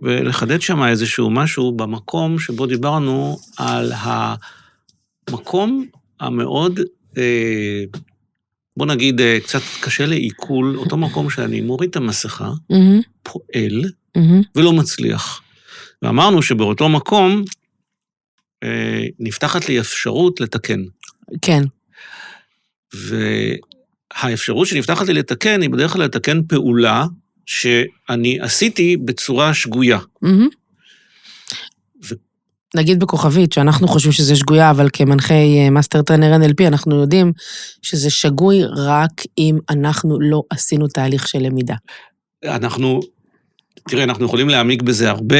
ולחדד שם איזשהו משהו במקום שבו דיברנו על המקום המאוד, בוא נגיד, קצת קשה לעיכול, אותו מקום שאני מוריד את המסכה, פועל, ולא מצליח. ואמרנו שבאותו מקום, נפתחת לי אפשרות לתקן. כן. והאפשרות שנפתחת לי לתקן, היא בדרך כלל לתקן פעולה שאני עשיתי בצורה שגויה. נגיד בכוכבית, שאנחנו חושבים שזה שגויה, אבל כמנחי מאסטר טרנר NLP, אנחנו יודעים שזה שגוי רק אם אנחנו לא עשינו תהליך של למידה. תראה, אנחנו יכולים להעמיק בזה הרבה,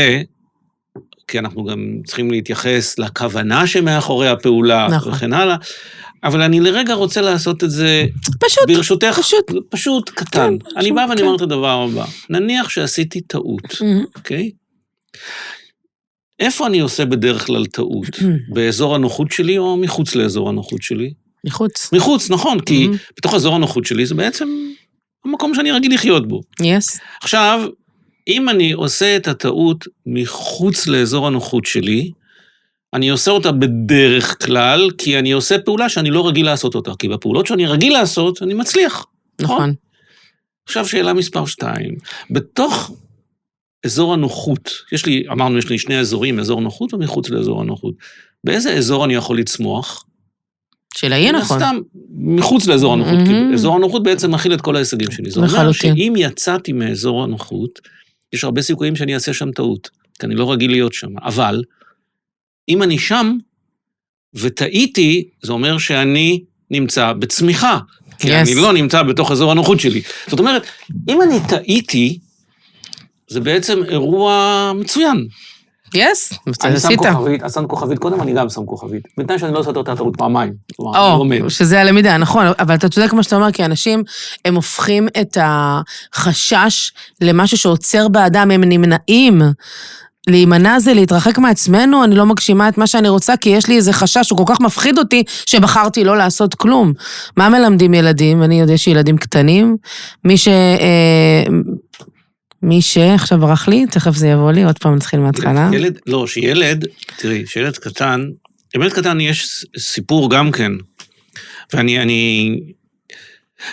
כי אנחנו גם צריכים להתייחס לכוונה שמאחורי הפעולה, נכון. וכן הלאה, אבל אני לרגע רוצה לעשות את זה, פשוט, ברשותך, פשוט קטן. כן, אני בא ואני אומר את הדבר הבא, נניח שעשיתי טעות, אוקיי? איפה אני עושה בדרך כלל טעות? באזור הנוחות שלי או מחוץ לאזור הנוחות שלי? מחוץ. מחוץ, נכון, כי בתוך אזור הנוחות שלי זה בעצם המקום שאני רגיל לחיות בו. Yes. עכשיו, אם אני עושה את הטעות מחוץ לאזור הנוחות שלי, אני עושה אותה בדרך כלל, כי אני עושה פעולה שאני לא רגיל לעשות אותה, כי בפעולות שאני רגיל לעשות, אני מצליח. נכון. עכשיו שאלה מספר 2, בתוך אזור הנוחות, אמרנו, יש לי שני אזורים, אזור נוחות ומחוץ לאזור הנוחות. באיזה אזור אני יכול לצמוח? שאלה יהיה נכון. סתם, מחוץ לאזור הנוחות, כי אזור הנוחות בעצם מכיל את כל ההישגים שלי. זה אומר שאם יצאתי מאזור הנוחות, יש הרבה סיכויים שאני אעשה שם טעות, כי אני לא רגיל להיות שם. אבל, אם אני שם, וטעיתי, זה אומר שאני נמצא בצמיחה, כי אני לא נמצא בתוך אזור הנוחות שלי. זאת אומרת, אם אני טעיתי, זה בעצם אירוע מצוין. יס, אני שם כוכבית קודם, אני גם שם כוכבית. בינתיים שאני לא עושה אותה טעות פעמיים. שזה הלמידה, נכון, אבל אתה צודק מה שאתה אומר, כי אנשים, הם הופכים את החשש למשהו שעוצר באדם, הם נמנעים. להימנע זה להתרחק מעצמנו, אני לא מגשימה את מה שאני רוצה, כי יש לי איזה חשש שהוא כל כך מפחיד אותי, שבחרתי לא לעשות כלום. מה מלמדים ילדים? אני יודע שילדים קטנים, מי עכשיו ברח לי, תכף זה יבוא לי, עוד פעם נתחיל מההתחלה. שילד, תראי, שילד קטן, ילד קטן יש סיפור גם כן,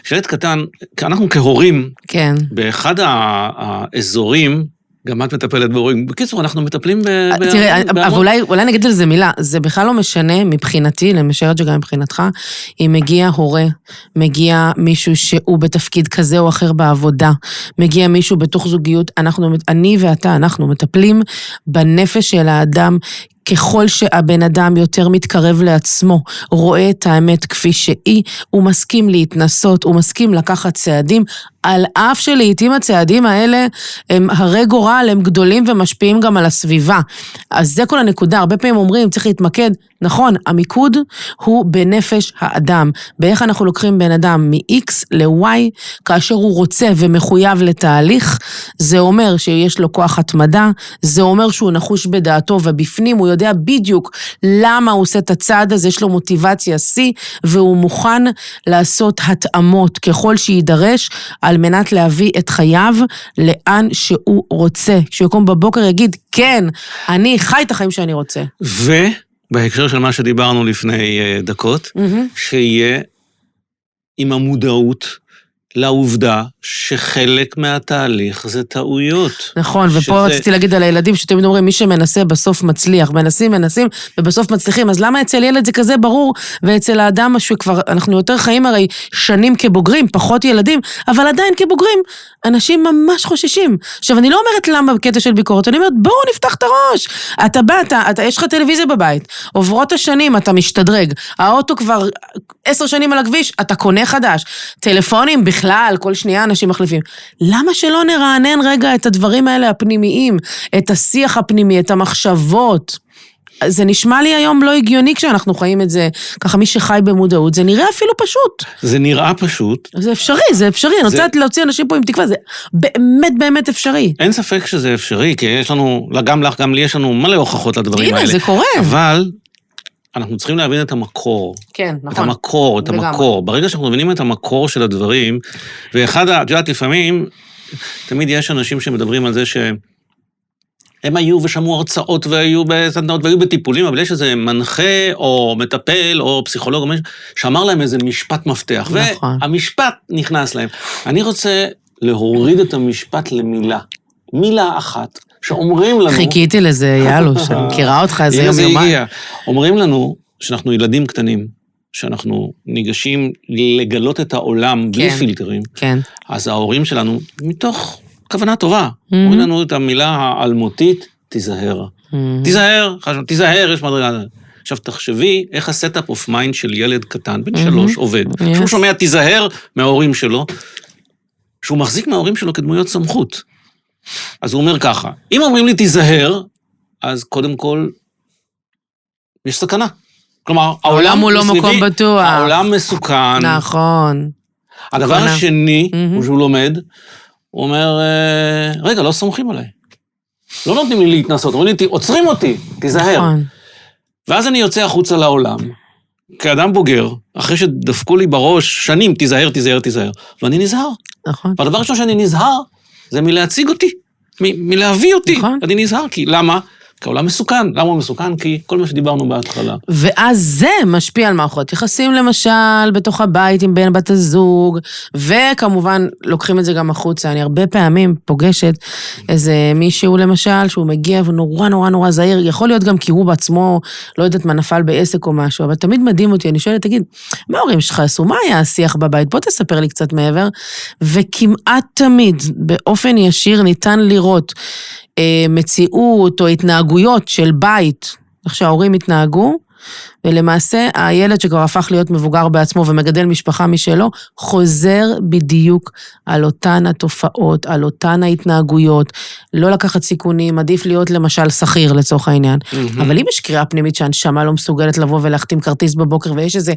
שילד קטן, אנחנו כהורים, כן. באחד האזורים, גם את מטפלת בהורים. בקיצור, אנחנו מטפלים תראה, אבל אולי נגיד על זה מילה, זה בכלל לא משנה מבחינתי, למשרת שגם מבחינתך, אם מגיע הורה, מגיע מישהו שהוא בתפקיד כזה או אחר בעבודה, מגיע מישהו בתוך זוגיות, אני ואתה, אנחנו מטפלים בנפש של האדם, ככל שהבן אדם יותר מתקרב לעצמו, רואה את האמת כפי שהיא, הוא מסכים להתנסות, הוא מסכים לקחת צעדים, על אף שלעיתים הצעדים האלה הם הרי גורל, הם גדולים ומשפיעים גם על הסביבה. אז זה כל הנקודה, הרבה פעמים אומרים, צריך להתמקד, נכון, המיקוד הוא בנפש האדם, באיך אנחנו לוקחים בן אדם מ-X ל-Y, כאשר הוא רוצה ומחויב לתהליך, זה אומר שיש לו כוח התמדה, זה אומר שהוא נחוש בדעתו ובפנים, הוא יודע בדיוק למה הוא עושה את הצעד הזה, יש לו מוטיבציה C, והוא מוכן לעשות התאמות ככל שידרש, על מנת להביא את חייו לאן שהוא רוצה. כשיקום בבוקר יגיד, כן, אני חי את החיים שאני רוצה. ובהקשר של מה שדיברנו לפני דקות, שיהיה עם המודעות לעובדה שחלק מהתהליך זה טעויות. נכון, ופה רציתי להגיד על הילדים שתמיד אומרים, מי שמנסה בסוף מצליח, מנסים, ובסוף מצליחים, אז למה אצל ילד זה כזה ברור, ואצל האדם שכבר, אנחנו יותר חיים הרי שנים כבוגרים, פחות ילדים, אבל עדיין כבוגרים, אנשים ממש חוששים. עכשיו, אני לא אומרת למה בקטע של ביקורת, אני אומרת, בואו נפתח את הראש. אתה בא, יש לך טלוויזיה בבית, עוברות השנים, אתה משתדרג, האוטו כבר 10 שנים על הכביש, אתה קונה חדש, טלפונים בכלל, כל שנייה אנשים מחליפים. למה שלא נרענן רגע את הדברים האלה הפנימיים, את השיח הפנימי, את המחשבות? זה נשמע לי היום לא הגיוני כשאנחנו חיים את זה, ככה מי שחי במודעות, זה נראה אפילו פשוט. זה נראה פשוט. זה אפשרי, זה אפשרי, אני רוצה להוציא אנשים פה עם תקווה, זה באמת באמת אפשרי. אין ספק שזה אפשרי, כי יש לנו, גם לך, גם לי יש לנו מלא הוכחות לדברים האלה. הנה, זה קורה. אבל אנחנו צריכים להבין את המקור. כן, נכון. את המקור. ברגע שאנחנו מבינים את המקור של הדברים, ואחד, את יודעת, לפעמים, תמיד יש אנשים שמדברים על זה הם היו ושמעו הרצאות והיו בסדנאות והיו בטיפולים, אבל יש איזה מנחה או מטפל או פסיכולוג או משהו, שאמר להם איזה משפט מפתח, נכון. והמשפט נכנס להם. אני רוצה להוריד את המשפט למילה. מילה אחת, שאומרים לנו... חיכיתי לזה, יאלו, שאני מכירה אותך, זה יום יומיים. אומרים לנו שאנחנו ילדים קטנים, שאנחנו ניגשים לגלות את העולם בלי פילטרים, כן. אז ההורים שלנו, מתוך כוונה טובה, אומרים לנו את המילה האלמותית, תיזהר. תיזהר, יש מדרגה. עכשיו תחשבי איך הסטאפ אוף מיינד של ילד קטן, בן 3, עובד. שהוא שומע תיזהר מההורים שלו, שהוא מחזיק מההורים שלו כדמויות סמכות. אז הוא אומר ככה, אם אומרים לי תיזהר, אז קודם כל, יש סכנה. כלומר, העולם הוא לא מקום בטוח. העולם מסוכן. נכון. הדבר השני, שהוא לומד, הוא אומר, רגע, לא סומכים עליי. לא נותנים לי להתנסות, אומרים לי, עוצרים אותי, תיזהר. נכון. ואז אני יוצא החוצה לעולם, כאדם בוגר, אחרי שדפקו לי בראש שנים, תיזהר, תיזהר, תיזהר. ואני נזהר. נכון. והדבר ראשון שאני נזהר, זה מלהציג אותי, מלהביא אותי. נכון. אני נזהר, כי למה? כי העולם מסוכן. למה הוא מסוכן? כי כל מה שדיברנו בהתחלה. ואז זה משפיע על מערכות יחסים, למשל, בתוך הבית עם בן בת הזוג, וכמובן, לוקחים את זה גם החוצה. אני הרבה פעמים פוגשת איזה מישהו, למשל, שהוא מגיע ונורא נורא נורא זהיר, יכול להיות גם כי הוא בעצמו, לא יודעת מה נפל בעסק או משהו, אבל תמיד מדהים אותי, אני שואלת, תגיד, מה ההורים שלך עשו? מה היה השיח בבית? בוא תספר לי קצת מעבר. וכמעט תמיד, באופן ישיר, ניתן לראות מציאות או התנהגויות של בית, איך שההורים התנהגו, ולמעשה הילד שכבר הפך להיות מבוגר בעצמו ומגדל משפחה משלו, חוזר בדיוק על אותן התופעות, על אותן ההתנהגויות, לא לקחת סיכונים, עדיף להיות למשל שכיר לצורך העניין. אבל אם יש קריאה פנימית שהנשמה לא מסוגלת לבוא ולהחתים כרטיס בבוקר, ויש איזו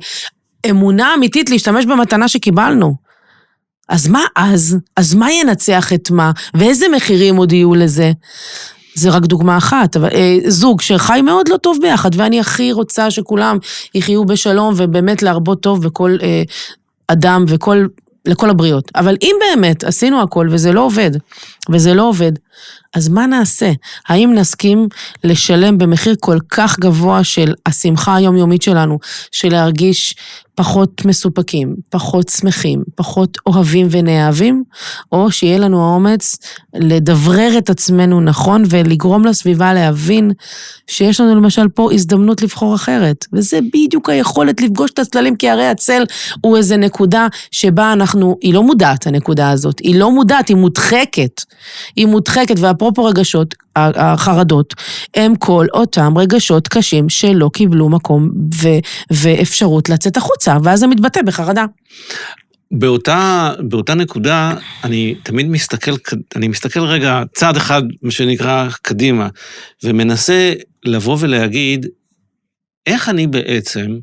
אמונה אמיתית להשתמש במתנה שקיבלנו, אז מה אז? אז מה ינצח את מה? ואיזה מחירים עוד יהיו לזה? זה רק דוגמה אחת, אבל זוג שחי מאוד לא טוב ביחד, ואני הכי רוצה שכולם יחיו בשלום, ובאמת להרבות טוב בכל אדם לכל הבריות. אבל אם באמת עשינו הכל וזה לא עובד, וזה לא עובד. אז מה נעשה? האם נסכים לשלם במחיר כל כך גבוה של השמחה היומיומית שלנו, של להרגיש פחות מסופקים, פחות שמחים, פחות אוהבים ונאהבים, או שיהיה לנו האומץ לדברר את עצמנו נכון, ולגרום לסביבה להבין שיש לנו למשל פה הזדמנות לבחור אחרת, וזה בדיוק היכולת לפגוש את הצללים, כי הרי הצל הוא איזה נקודה שבה היא לא מודעת הנקודה הזאת, היא לא מודעת, היא מודחקת, ואפרופו רגשות, החרדות, הם כל אותם רגשות קשים שלא קיבלו מקום ואפשרות לצאת החוצה, ואז זה מתבטא בחרדה. באותה נקודה, אני תמיד מסתכל רגע צעד אחד, מה שנקרא קדימה, ומנסה לבוא ולהגיד, איך אני בעצם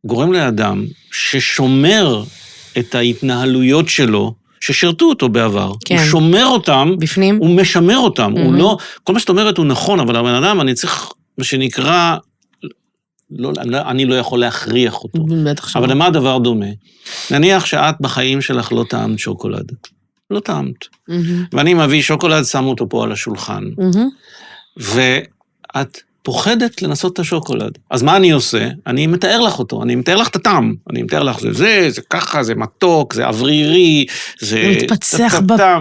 גורם לאדם ששומר את ההתנהלויות שלו, ששרתו אותו בעבר, כן. הוא שומר אותם, בפנים. הוא משמר אותם, הוא לא, כל מה שאת אומרת הוא נכון, אבל הבן אדם, אני צריך, מה שנקרא, אני לא יכול להכריח אותו. אבל למה הדבר דומה? נניח שאת בחיים שלך לא טעמת שוקולד. לא טעמת. ואני מביא שוקולד, שם אותו פה על השולחן. ואת פוחדת לנסות את השוקולד. אז מה אני עושה? אני מתאר לך אותו, אני מתאר לך את הטעם. אני מתאר לך זה ככה, זה מתוק, זה אוורירי, זה... מתפצח בפה,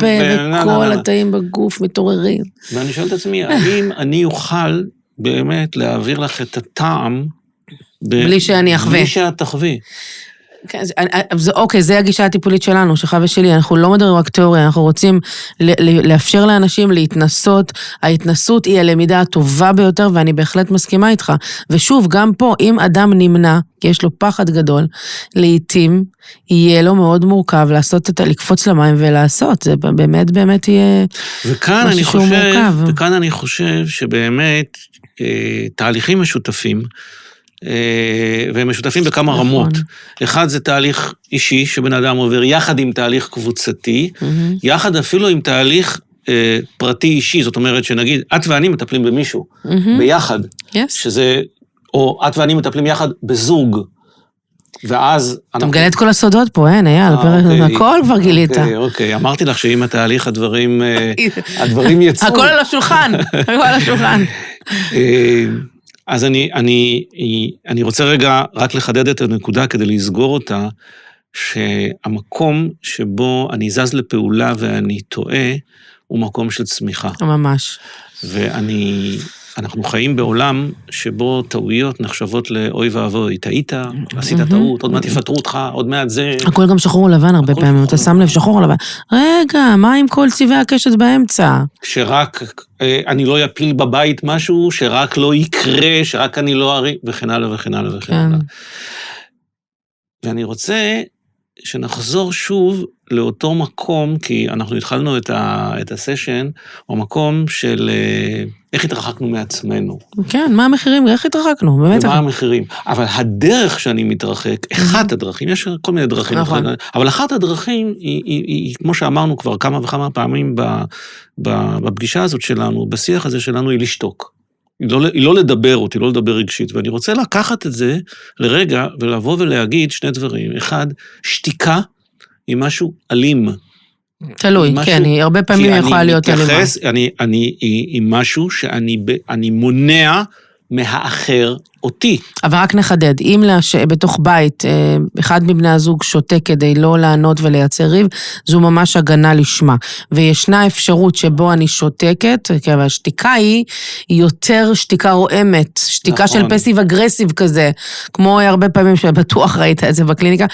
וכל התאים בגוף מתעוררים. ואני שואל את עצמי, האם אני אוכל באמת להעביר לך את הטעם, בלי שאני אחווה. בלי שאת תחווי. אוקיי, זה הגישה הטיפולית שלנו, שלך ושלי, אנחנו לא מדברים רק תיאוריה, אנחנו רוצים לאפשר לאנשים להתנסות, ההתנסות היא הלמידה הטובה ביותר, ואני בהחלט מסכימה איתך, ושוב, גם פה, אם אדם נמנע, כי יש לו פחד גדול, לעתים יהיה לו מאוד מורכב לקפוץ למים ולעשות, זה באמת יהיה משהו מורכב. וכאן אני חושב שבאמת תהליכים משותפים, והם משותפים בכמה רמות. אחד זה תהליך אישי שבן אדם עובר יחד עם תהליך קבוצתי, יחד אפילו עם תהליך פרטי אישי, זאת אומרת שנגיד, את ואני מטפלים במישהו, ביחד, שזה, או את ואני מטפלים יחד בזוג, ואז... אתה מגלה את כל הסודות פה, אייל, הכל כבר גילית. אוקיי, אמרתי לך שאם התהליך הדברים יצאו. הכל על השולחן, הכל על השולחן. אז אני רוצה רגע רק לחדד את הנקודה כדי לסגור אותה, שהמקום שבו אני זז לפעולה ואני טועה, הוא מקום של צמיחה. ממש. אנחנו חיים בעולם שבו טעויות נחשבות לאוי ואבוי, טעית, עשית טעות, עוד מעט יפטרו אותך, עוד מעט זה... הכל גם שחור לבן הרבה פעמים, אתה שם לב שחור לבן. רגע, מה עם כל צבעי הקשת באמצע? שרק אני לא יפיל בבית משהו, שרק לא יקרה, שרק אני לא ארי, וכן הלאה וכן הלאה וכן הלאה. ואני רוצה שנחזור שוב לאותו מקום, כי אנחנו התחלנו את הסשן, או מקום של איך התרחקנו מעצמנו. כן, מה המחירים? איך התרחקנו? באמת. ומה המחירים? אבל הדרך שאני מתרחק, אחת הדרכים, יש כל מיני דרכים, אבל אחת הדרכים היא, כמו שאמרנו כבר כמה וכמה פעמים בפגישה הזאת שלנו, בשיח הזה שלנו, היא לשתוק. היא לא לדבר אותי, לא לדבר רגשית, ואני רוצה לקחת את זה לרגע, ולבוא ולהגיד שני דברים. אחד, שתיקה היא משהו אלים. תלוי, כן, היא הרבה פעמים יכולה להיות אלימה. היא משהו שאני מונע מהאחר אותי. אבל רק נחדד, אם בתוך בית אחד מבני הזוג שותה כדי לא לענות ולייצר ריב, זו ממש הגנה לשמה. וישנה אפשרות שבו אני שותקת, כי השתיקה היא יותר שתיקה רועמת, שתיקה של פסיב אגרסיב כזה, כמו הרבה פעמים שבטוח ראית את זה בקליניקה,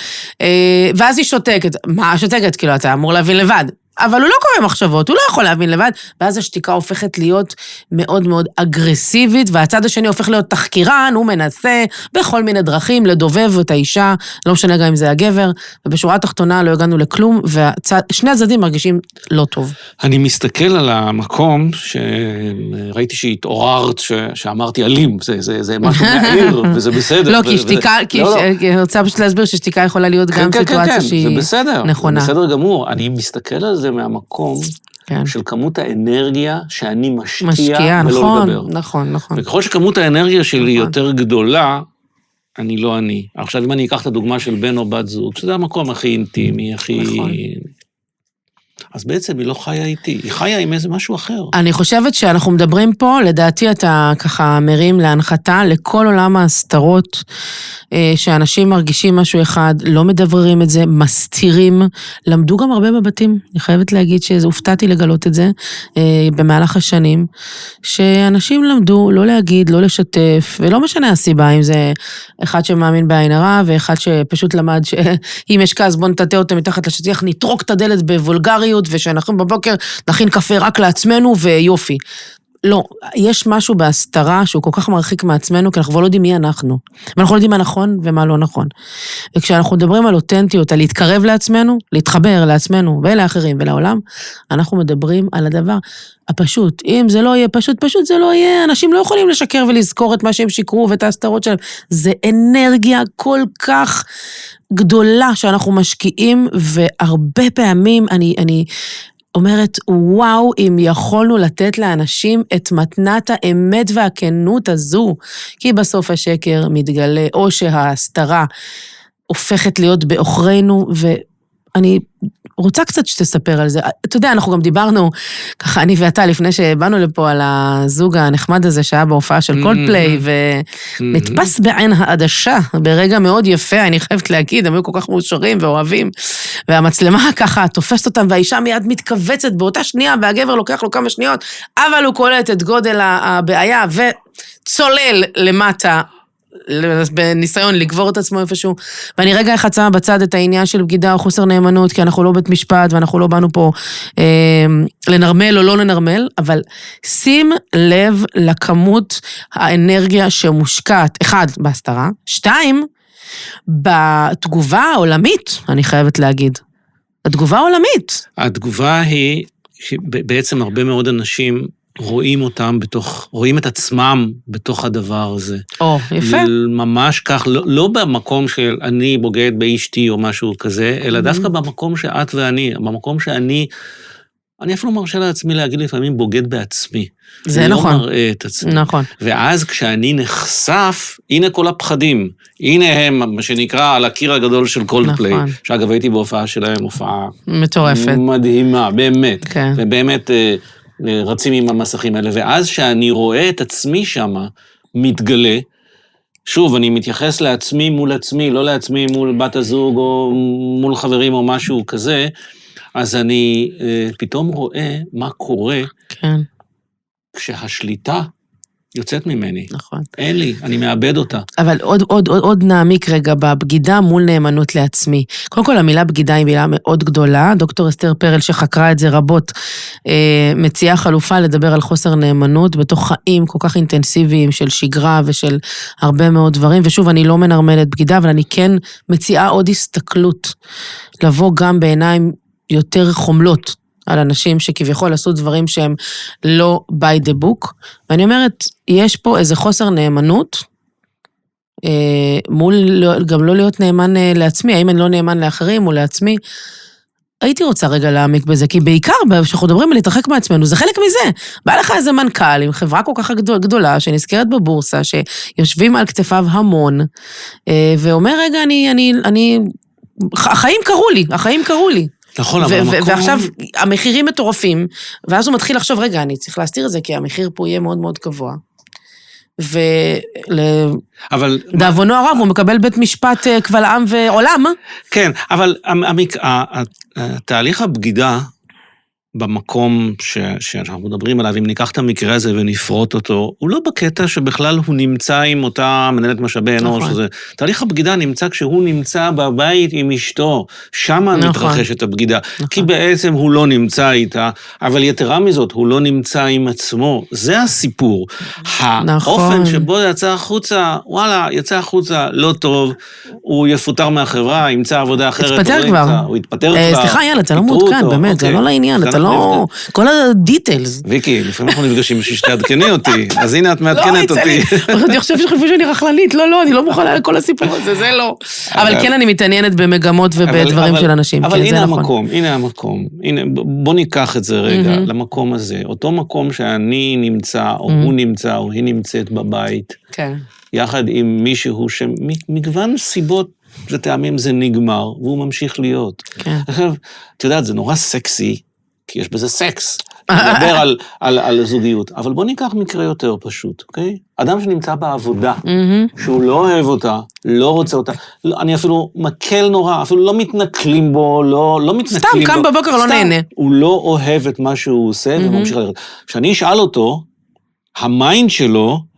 ואז היא שותקת. מה שותקת? כאילו, אתה אמור להבין לבד. אבל הוא לא קורא מחשבות, הוא לא יכול להבין לבד, ואז השתיקה הופכת להיות מאוד מאוד אגרסיבית, והצד השני הופך להיות תחקירן, הוא מנסה בכל מיני דרכים לדובב את האישה, לא משנה גם אם זה הגבר, ובשורה התחתונה לא הגענו לכלום, ושני הצדדים מרגישים לא טוב. אני מסתכל על המקום שראיתי שהתעוררת, שאמרתי אלים, זה משהו מהעיר, וזה בסדר. לא, כי שתיקה, אני רוצה פשוט להסביר ששתיקה יכולה להיות גם סיטואציה שהיא נכונה. זה בסדר גמור, אני מסתכל על זה מהמקום של כמות האנרגיה שאני משקיע ולא לדבר. נכון. וככל שכמות האנרגיה שלי יותר גדולה, אני לא אני. עכשיו, אם אני אקח את הדוגמה של בן או בת זוג, שזה המקום הכי אינטימי, הכי... אז בעצם היא לא חיה איתי, היא חיה עם איזה משהו אחר. אני חושבת שאנחנו מדברים פה, לדעתי אתה ככה מרים להנחתה לכל עולם ההסתרות, שאנשים מרגישים משהו אחד, לא מדבררים את זה, מסתירים, למדו גם הרבה בבתים, אני חייבת להגיד שהופתעתי לגלות את זה במהלך השנים, שאנשים למדו לא להגיד, לא לשתף, ולא משנה הסיבה, אם זה אחד שמאמין בעין הרע, ואחד שפשוט למד שאם יש כעס בוא נטטה אותו מתחת לשטיח, נטרוק את הדלת בוולגריות, ושאנחנו בבוקר נכין קפה רק לעצמנו ויופי. לא, יש משהו בהסתרה שהוא כל כך מרחיק מעצמנו, כי אנחנו כבר לא יודעים מי אנחנו. ואנחנו לא יודעים מה נכון ומה לא נכון. וכשאנחנו מדברים על אותנטיות, על להתקרב לעצמנו, להתחבר לעצמנו ולאחרים ולעולם, אנחנו מדברים על הדבר הפשוט. אם זה לא יהיה פשוט זה לא יהיה. אנשים לא יכולים לשקר ולזכור את מה שהם שיקרו ואת ההסתרות שלהם. זה אנרגיה כל כך גדולה שאנחנו משקיעים, והרבה פעמים אני אומרת, וואו, אם יכולנו לתת לאנשים את מתנת האמת והכנות הזו, כי בסוף השקר מתגלה, או שההסתרה הופכת להיות באוכרינו, ואני רוצה קצת שתספר על זה. אתה יודע, אנחנו גם דיברנו, ככה אני ואתה, לפני שבאנו לפה על הזוג הנחמד הזה, שהיה בהופעה של קולדפליי, ונתפס בעין העדשה, ברגע מאוד יפה, אני חייבת להגיד, הם היו כל כך מאושרים ואוהבים, והמצלמה ככה תופסת אותם, והאישה מיד מתכווצת באותה שנייה, והגבר לוקח לו כמה שניות, אבל הוא קולט את גודל הבעיה, וצולל למטה, בניסיון לגבור את עצמו איפשהו, ואני רגע אחד שמה בצד את העניין של בגידה או חוסר נאמנות, כי אנחנו לא בית משפט, ואנחנו לא באנו פה לנרמל או לא לנרמל, אבל שים לב לכמות האנרגיה שמושקעת, אחד, בהסתרה, שתיים, בתגובה העולמית, אני חייבת להגיד. התגובה העולמית. התגובה היא, בעצם הרבה מאוד אנשים רואים את עצמם בתוך הדבר הזה. יפה. ממש כך, לא במקום של אני בוגד באשתי או משהו כזה, אלא דווקא במקום שאת ואני, במקום שאני אפילו מרשה לעצמי להגיד לפעמים בוגד בעצמי. זה נכון. לא מראה את עצמי. נכון. ואז כשאני נחשף, הנה כל הפחדים, הנה הם, מה שנקרא, על הקיר הגדול של קולדפליי, נכון. שאגב הייתי בהופעה שלהם, הופעה מטורפת. מדהימה, באמת. כן. ובאמת רצים עם המסכים האלה, ואז שאני רואה את עצמי שם, מתגלה, שוב, אני מתייחס לעצמי מול עצמי, לא לעצמי מול בת הזוג, או מול חברים או משהו כזה, אז אני פתאום רואה מה קורה, כן. כשהשליטה יוצאת ממני. נכון. אין לי, אני מאבד אותה. אבל עוד נעמיק רגע בבגידה מול נאמנות לעצמי. קודם כל, המילה בגידה היא מילה מאוד גדולה. דוקטור אסתר פרל, שחקרה את זה רבות, מציעה חלופה לדבר על חוסר נאמנות, בתוך חיים כל כך אינטנסיביים של שגרה ושל הרבה מאוד דברים. ושוב, אני לא מנרמלת בגידה, אבל אני כן מציעה עוד הסתכלות, לבוא גם בעיניים יותר חומלות, על אנשים שכביכול עשו דברים שהם לא by the book, ואני אומרת, יש פה איזה חוסר נאמנות, מול גם לא להיות נאמן לעצמי, האם אני לא נאמן לאחרים או לעצמי, הייתי רוצה רגע להעמיק בזה, כי בעיקר כשאנחנו מדברים על להתרחק מעצמנו, זה חלק מזה. בא לך איזה מנכ"ל עם חברה כל כך גדולה, שנזכרת בבורסה, שיושבים על כתפיו המון, ואומר רגע, החיים קרו לי. נכון, אבל המקום... ועכשיו המחירים מטורפים, ואז הוא מתחיל לחשוב, רגע, אני צריך להסתיר את זה, כי המחיר פה יהיה מאוד מאוד גבוה. ולדאבונו הרב, הוא מקבל בית משפט קבל עם ועולם. כן, אבל תהליך הבגידה, במקום שאנחנו מדברים עליו, אם ניקח את המקרה הזה ונפרוט אותו, הוא לא בקטע שבכלל הוא נמצא עם אותה מנהלת משאבי אנוש. תהליך הבגידה נמצא כשהוא נמצא בבית עם אשתו, שמה מתרחשת הבגידה, כי בעצם הוא לא נמצא איתה, אבל יתרה מזאת, הוא לא נמצא עם עצמו. זה הסיפור. האופן שבו יצא החוצה, וואלה, יצא החוצה לא טוב, הוא יפוטר מהחברה, ימצא עבודה אחרת. הוא יתפטר כבר. סליחה, יאללה, אתה לא מעודכן, באמת, זה לא לעניין, אתה לא... כל הדיטלס. ויקי, לפעמים אנחנו נפגשים שתעדכני אותי, אז הנה את מעדכנת אותי. אני חושב שחלפו שאני רכלנית, לא, אני לא מוכנה לכל הסיפור הזה, זה לא. אבל כן אני מתעניינת במגמות ובדברים של אנשים. אבל הנה המקום, בוא ניקח את זה רגע, למקום הזה. אותו מקום שאני נמצא, או הוא נמצא, או היא נמצאת בבית, יחד עם מישהו שמגוון סיבות וטעמים זה נגמר, והוא ממשיך להיות. עכשיו, את יודעת, זה נורא סקסי, כי יש בזה סקס, לדבר על זוגיות. אבל בוא ניקח מקרה יותר פשוט, אוקיי? אדם שנמצא בעבודה, שהוא לא אוהב אותה, לא רוצה אותה, אני אפילו מקל נורא, אפילו לא מתנכלים בו, לא מתנכלים בו. סתם, קם בבוקר לא נהנה. הוא לא אוהב את מה שהוא עושה, וממשיך ללכת. כשאני אשאל אותו, המיינד שלו,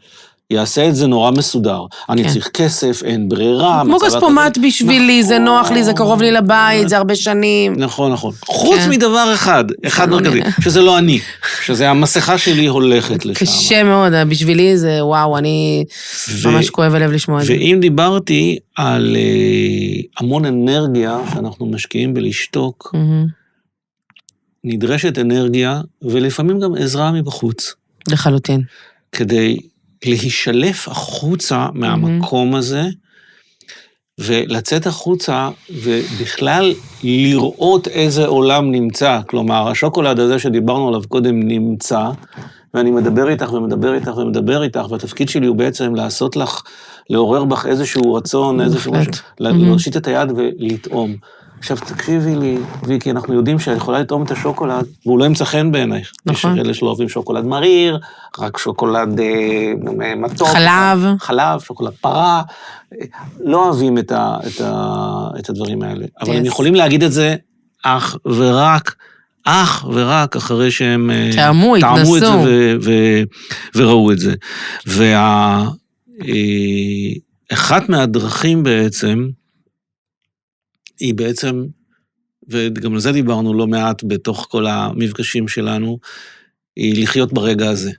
יעשה את זה נורא מסודר. אני צריך כסף, אין ברירה. כמו כספומט בשבילי, זה נוח לי, זה קרוב לי לבית, זה הרבה שנים. נכון. חוץ מדבר אחד מרכזי, שזה לא אני, שזה המסכה שלי הולכת לשם. קשה מאוד, בשבילי זה וואו, אני ממש כואב הלב לשמוע את זה. ואם דיברתי על המון אנרגיה שאנחנו משקיעים בלשתוק, נדרשת אנרגיה, ולפעמים גם עזרה מבחוץ. לחלוטין. כדי להישלף החוצה מהמקום הזה, ולצאת החוצה, ובכלל לראות איזה עולם נמצא. כלומר, השוקולד הזה שדיברנו עליו קודם נמצא, ואני מדבר איתך ומדבר איתך ומדבר איתך, והתפקיד שלי הוא בעצם לעשות לך, לעורר בך איזשהו רצון, איזשהו משהו, להושיט את היד ולטעום. עכשיו, תקשיבי לי, ויקי, אנחנו יודעים שאני יכולה לטעום את השוקולד, והוא לא ימצא חן בעינייך. נכון. יש אלה שלא אוהבים שוקולד מריר, רק שוקולד מתוק. חלב, שוקולד פרה. לא אוהבים את הדברים האלה. אבל הם יכולים להגיד את זה אך ורק אחרי שהם טעמו את זה וראו את זה. ואחת מהדרכים בעצם, היא בעצם, וגם על זה דיברנו לא מעט בתוך כל המפגשים שלנו, היא לחיות ברגע הזה.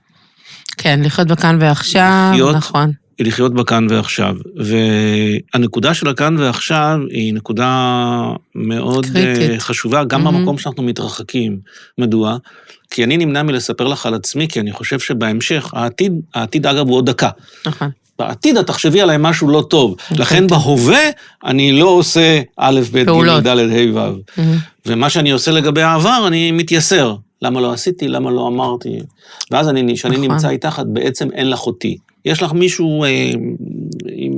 כן, לחיות בכאן ועכשיו, נכון. היא לחיות בכאן ועכשיו. והנקודה של הכאן ועכשיו היא נקודה מאוד חשובה, גם במקום שאנחנו מתרחקים. מדוע? כי אני נמנע מלספר לך על עצמי, כי אני חושב שבהמשך, העתיד אגב הוא עוד דקה. נכון. בעתיד את תחשבי עליי משהו לא טוב. לכן בהווה אני לא עושה א', ב', ג', ד', ה', ו'. ומה שאני עושה לגבי העבר, אני מתייסר. למה לא עשיתי? למה לא אמרתי? ואז כשאני נמצא איתך, את בעצם אין לך אותי. יש לך מישהו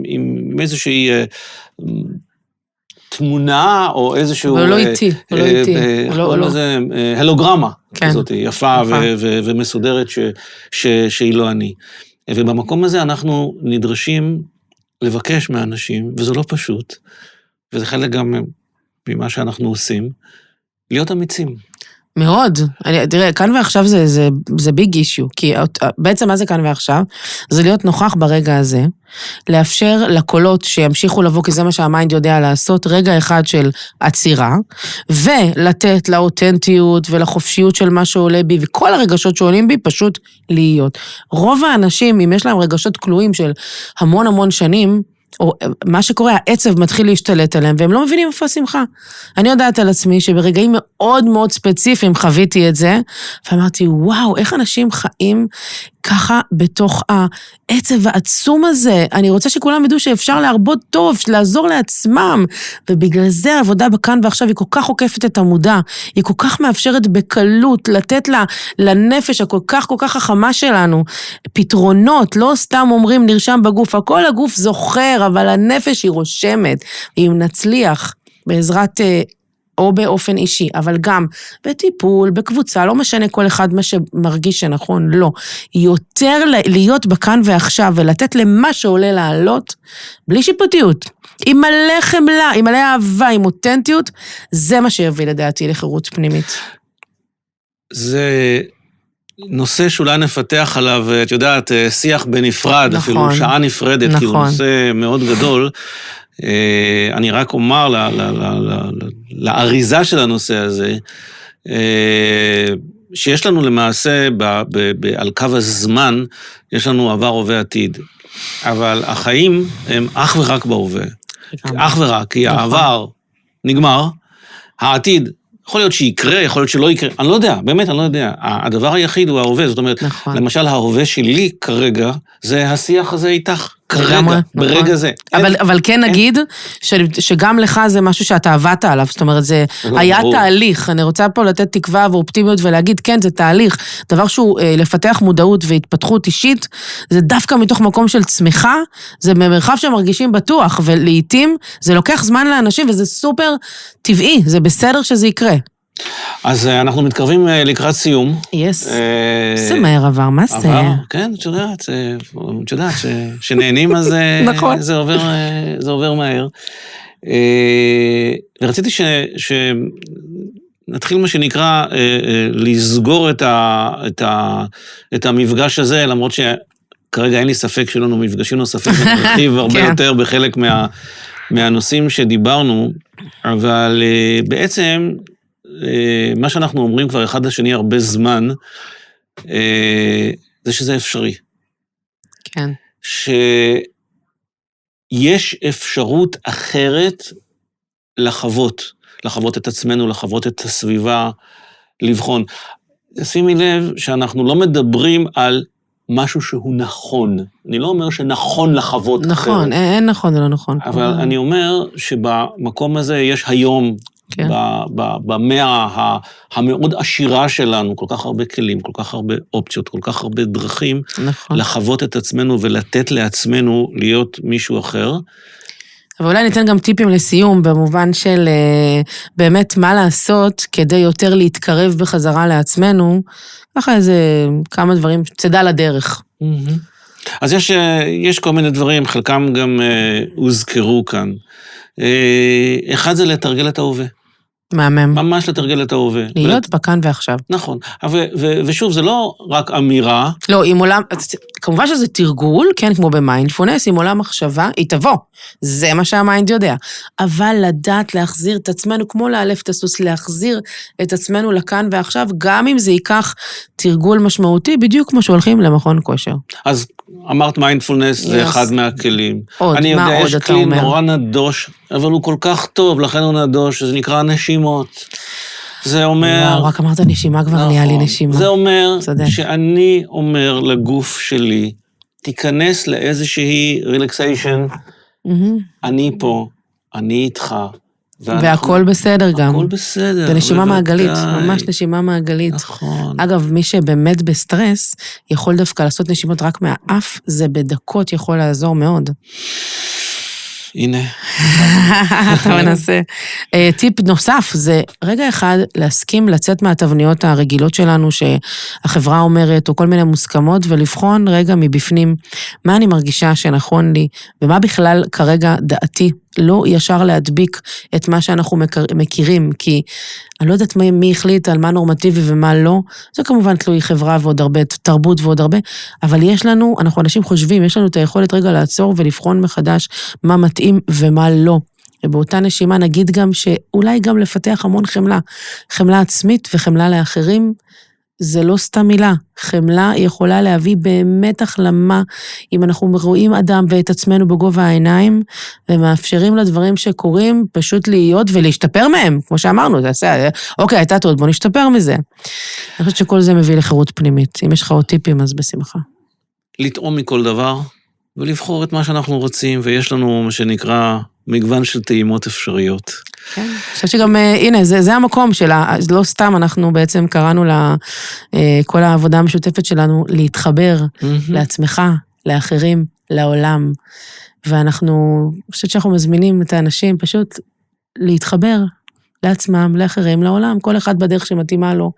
עם איזושהי תמונה, או איזשהו... לא איתי, לא איתי. איזה הלוגרמה כזאת, יפה ומסודרת שהיא לא אני. ובמקום הזה אנחנו נדרשים לבקש מאנשים, וזה לא פשוט, וזה חלק גם ממה שאנחנו עושים, להיות אמיצים. מאוד. תראה, כאן ועכשיו זה ביג אישיו, כי בעצם מה זה כאן ועכשיו? זה להיות נוכח ברגע הזה, לאפשר לקולות שימשיכו לבוא, כי זה מה שהמיינד יודע לעשות, רגע אחד של עצירה, ולתת לאותנטיות ולחופשיות של מה שעולה בי, וכל הרגשות שעולים בי פשוט להיות. רוב האנשים, אם יש להם רגשות כלואים של המון שנים, או מה שקורה, העצב מתחיל להשתלט עליהם, והם לא מבינים איפה השמחה. אני יודעת על עצמי שברגעים מאוד ספציפיים חוויתי את זה, ואמרתי, וואו, איך אנשים חיים ככה בתוך העצב העצום הזה. אני רוצה שכולם ידעו שאפשר להרבות טוב, לעזור לעצמם, ובגלל זה העבודה בכאן ועכשיו היא כל כך עוקפת את המודע, היא כל כך מאפשרת בקלות לתת לנפש הכל כך חכמה שלנו, פתרונות, לא סתם אומרים נרשם בגוף, הכל הגוף זוכר, אבל הנפש היא רושמת, אם נצליח בעזרת... או באופן אישי, אבל גם בטיפול, בקבוצה, לא משנה כל אחד מה שמרגיש שנכון, לא. יותר להיות בכאן ועכשיו, ולתת למה שעולה לעלות, בלי שיפוטיות, עם מלא חמלה, עם מלא אהבה, עם אותנטיות, זה מה שיביא לדעתי לחירות פנימית. זה נושא שאולי נפתח עליו, את יודעת, שיח בנפרד, נכון, אפילו שעה נפרדת, נכון. כאילו נושא מאוד גדול, אני רק אומר לאריזה של הנושא הזה, שיש לנו למעשה על קו הזמן, יש לנו עבר, הווה, עתיד. אבל החיים הם אך ורק בהווה. אך ורק, כי העבר נגמר, העתיד יכול להיות שיקרה, יכול להיות שלא יקרה, אני לא יודע, באמת אני לא יודע. הדבר היחיד הוא ההווה, זאת אומרת, למשל ההווה שלי כרגע, זה השיח הזה איתך. כרגע, ברגע זה. אבל כן נגיד, שגם לך זה משהו שאתה עבדת עליו, זאת אומרת, זה היה תהליך, אני רוצה פה לתת תקווה ואופטימיות ולהגיד, כן, זה תהליך, דבר שהוא לפתח מודעות והתפתחות אישית, זה דווקא מתוך מקום של צמיחה, זה במרחב שמרגישים בטוח, ולעיתים זה לוקח זמן לאנשים, וזה סופר טבעי, זה בסדר שזה יקרה. אז אנחנו מתקרבים לקראת סיום. יס. זה מהר עבר, מה זה? עבר, כן, את יודעת, שנהנים אז נכון. זה עובר מהר. ורציתי נתחיל מה שנקרא לסגור את המפגש הזה, למרות שכרגע אין לי ספק שיהיו לנו מפגשים נוספים, נרחיב הרבה יותר בחלק מהנושאים שדיברנו, אבל בעצם מה שאנחנו אומרים כבר אחד לשני הרבה זמן, זה שזה אפשרי. כן. שיש אפשרות אחרת לחוות את עצמנו, לחוות את הסביבה, לבחון. שימי לב שאנחנו לא מדברים על משהו שהוא נכון. אני לא אומר שנכון לחוות אחרת. נכון, אין נכון ולא נכון. אבל אני אומר שבמקום הזה יש היום, במאה המאוד עשירה שלנו, כל כך הרבה כלים, כל כך הרבה אופציות, כל כך הרבה דרכים, לחוות את עצמנו ולתת לעצמנו להיות מישהו אחר. אבל אולי ניתן גם טיפים לסיום, במובן של באמת מה לעשות כדי יותר להתקרב בחזרה לעצמנו, ככה איזה כמה דברים, צדה לדרך. אז יש כל מיני דברים, חלקם גם הוזכרו כאן. אחד זה לתרגל את ההווה. מהמם. ממש לתרגל את ההווה. להיות בכאן ועכשיו. נכון. ושוב, זה לא רק אמירה. לא, עם עולם, כמובן שזה תרגול, כן, כמו במיינדפולנס, עם עולם מחשבה, היא תבוא. זה מה שהמיינד יודע. אבל לדעת להחזיר את עצמנו, כמו לאלף את הסוס, להחזיר את עצמנו לכאן ועכשיו, גם אם זה ייקח תרגול משמעותי, בדיוק כמו שהולכים למכון כושר. אז אמרת מיינדפולנס, זה אחד מהכלים. עוד, אני מה יודע, עוד יש אתה כלי אומר? נורא נדוש, אבל הוא כל כך טוב, לכן הוא נדוש, זה נקרא נשימות. זה אומר... וואו, רק אמרת נשימה כבר נהיה לי נשימה. זה אומר צודק. שאני אומר לגוף שלי, תיכנס לאיזושהי רילקסיישן, אני פה, אני איתך. והכל בסדר גם. הכל בסדר. זה נשימה מעגלית, ממש נשימה מעגלית. נכון. אגב, מי שבאמת בסטרס, יכול דווקא לעשות נשימות רק מהאף, זה בדקות יכול לעזור מאוד. הנה. אתה מנסה. טיפ נוסף זה רגע אחד להסכים לצאת מהתבניות הרגילות שלנו שהחברה אומרת, או כל מיני מוסכמות, ולבחון רגע מבפנים מה אני מרגישה שנכון לי, ומה בכלל כרגע דעתי, לא ישר להדביק את מה שאנחנו מכירים, כי אני לא יודעת מי החליט על מה נורמטיבי ומה לא, זה כמובן תלוי חברה ועוד הרבה, תרבות ועוד הרבה, אבל יש לנו, אנחנו אנשים חושבים, יש לנו את היכולת רגע לעצור ולבחון מחדש מה מתאים ומה לא. ובאותה נשימה נגיד גם שאולי גם לפתח המון חמלה, חמלה עצמית וחמלה לאחרים, זה לא סתם מילה, חמלה יכולה להביא באמת החלמה, אם אנחנו רואים אדם ואת עצמנו בגובה העיניים, ומאפשרים לדברים שקורים פשוט להיות ולהשתפר מהם, כמו שאמרנו, אוקיי, הייתה טעות, בוא נשתפר מזה. אני חושבת שכל זה מביא לחירות פנימית, אם יש לך עוד טיפים אז בשמחה. לטעום מכל דבר, ולבחור את מה שאנחנו רוצים, ויש לנו מה שנקרא מגוון של טעימות אפשריות. כן, אני חושבת שגם, הנה, זה המקום שלה, לא סתם אנחנו בעצם קראנו לכל העבודה המשותפת שלנו, להתחבר לעצמך, לאחרים, לעולם, ואנחנו, אני חושבת שאנחנו מזמינים את האנשים פשוט להתחבר לעצמם, לאחרים, לעולם, כל אחד בדרך שמתאימה לו,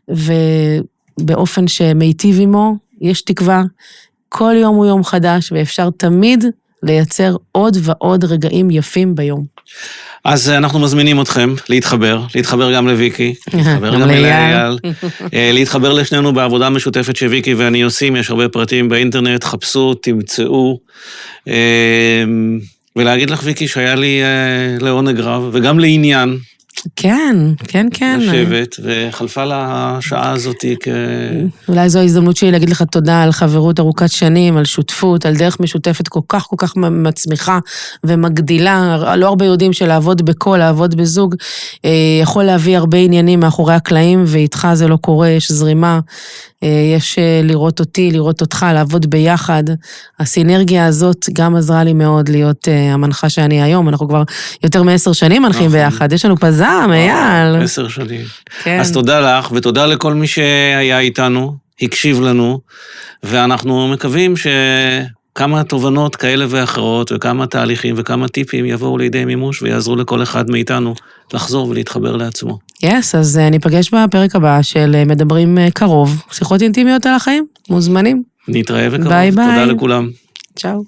ובאופן שמיטיב עמו, יש תקווה, כל יום הוא יום חדש, ואפשר תמיד לייצר עוד ועוד רגעים יפים ביום. אז אנחנו מזמינים אתכם להתחבר גם לויקי, להתחבר גם לאייל, להתחבר לשנינו בעבודה משותפת שוויקי ואני עושים, יש הרבה פרטים באינטרנט, חפשו, תמצאו, ולהגיד לך ויקי שהיה לי לעונג רב, וגם לעניין. כן, כן, כן. לשבת, וחלפה לה השעה הזאת אולי זו ההזדמנות שלי להגיד לך תודה על חברות ארוכת שנים, על שותפות, על דרך משותפת כל כך מצמיחה ומגדילה. לא הרבה יודעים שלעבוד בכל, לעבוד בזוג, יכול להביא הרבה עניינים מאחורי הקלעים, ואיתך זה לא קורה, יש זרימה, יש לראות אותי, לראות אותך, לעבוד ביחד. הסינרגיה הזאת גם עזרה לי מאוד להיות המנחה שאני היום, אנחנו כבר יותר מ10 שנים מנחים ביחד, יש לנו פזם, אייל. 10 שנים. אז תודה לך, ותודה לכל מי שהיה איתנו, הקשיב לנו, ואנחנו מקווים שכמה תובנות כאלה ואחרות, וכמה תהליכים וכמה טיפים יבואו לידי מימוש, ויעזרו לכל אחד מאיתנו לחזור ולהתחבר לעצמו. יס, אז ניפגש בפרק הבא של מדברים קרוב, שיחות אינטימיות על החיים, מוזמנים. נתראה וקרוב, ביי ביי. תודה לכולם. צ'או.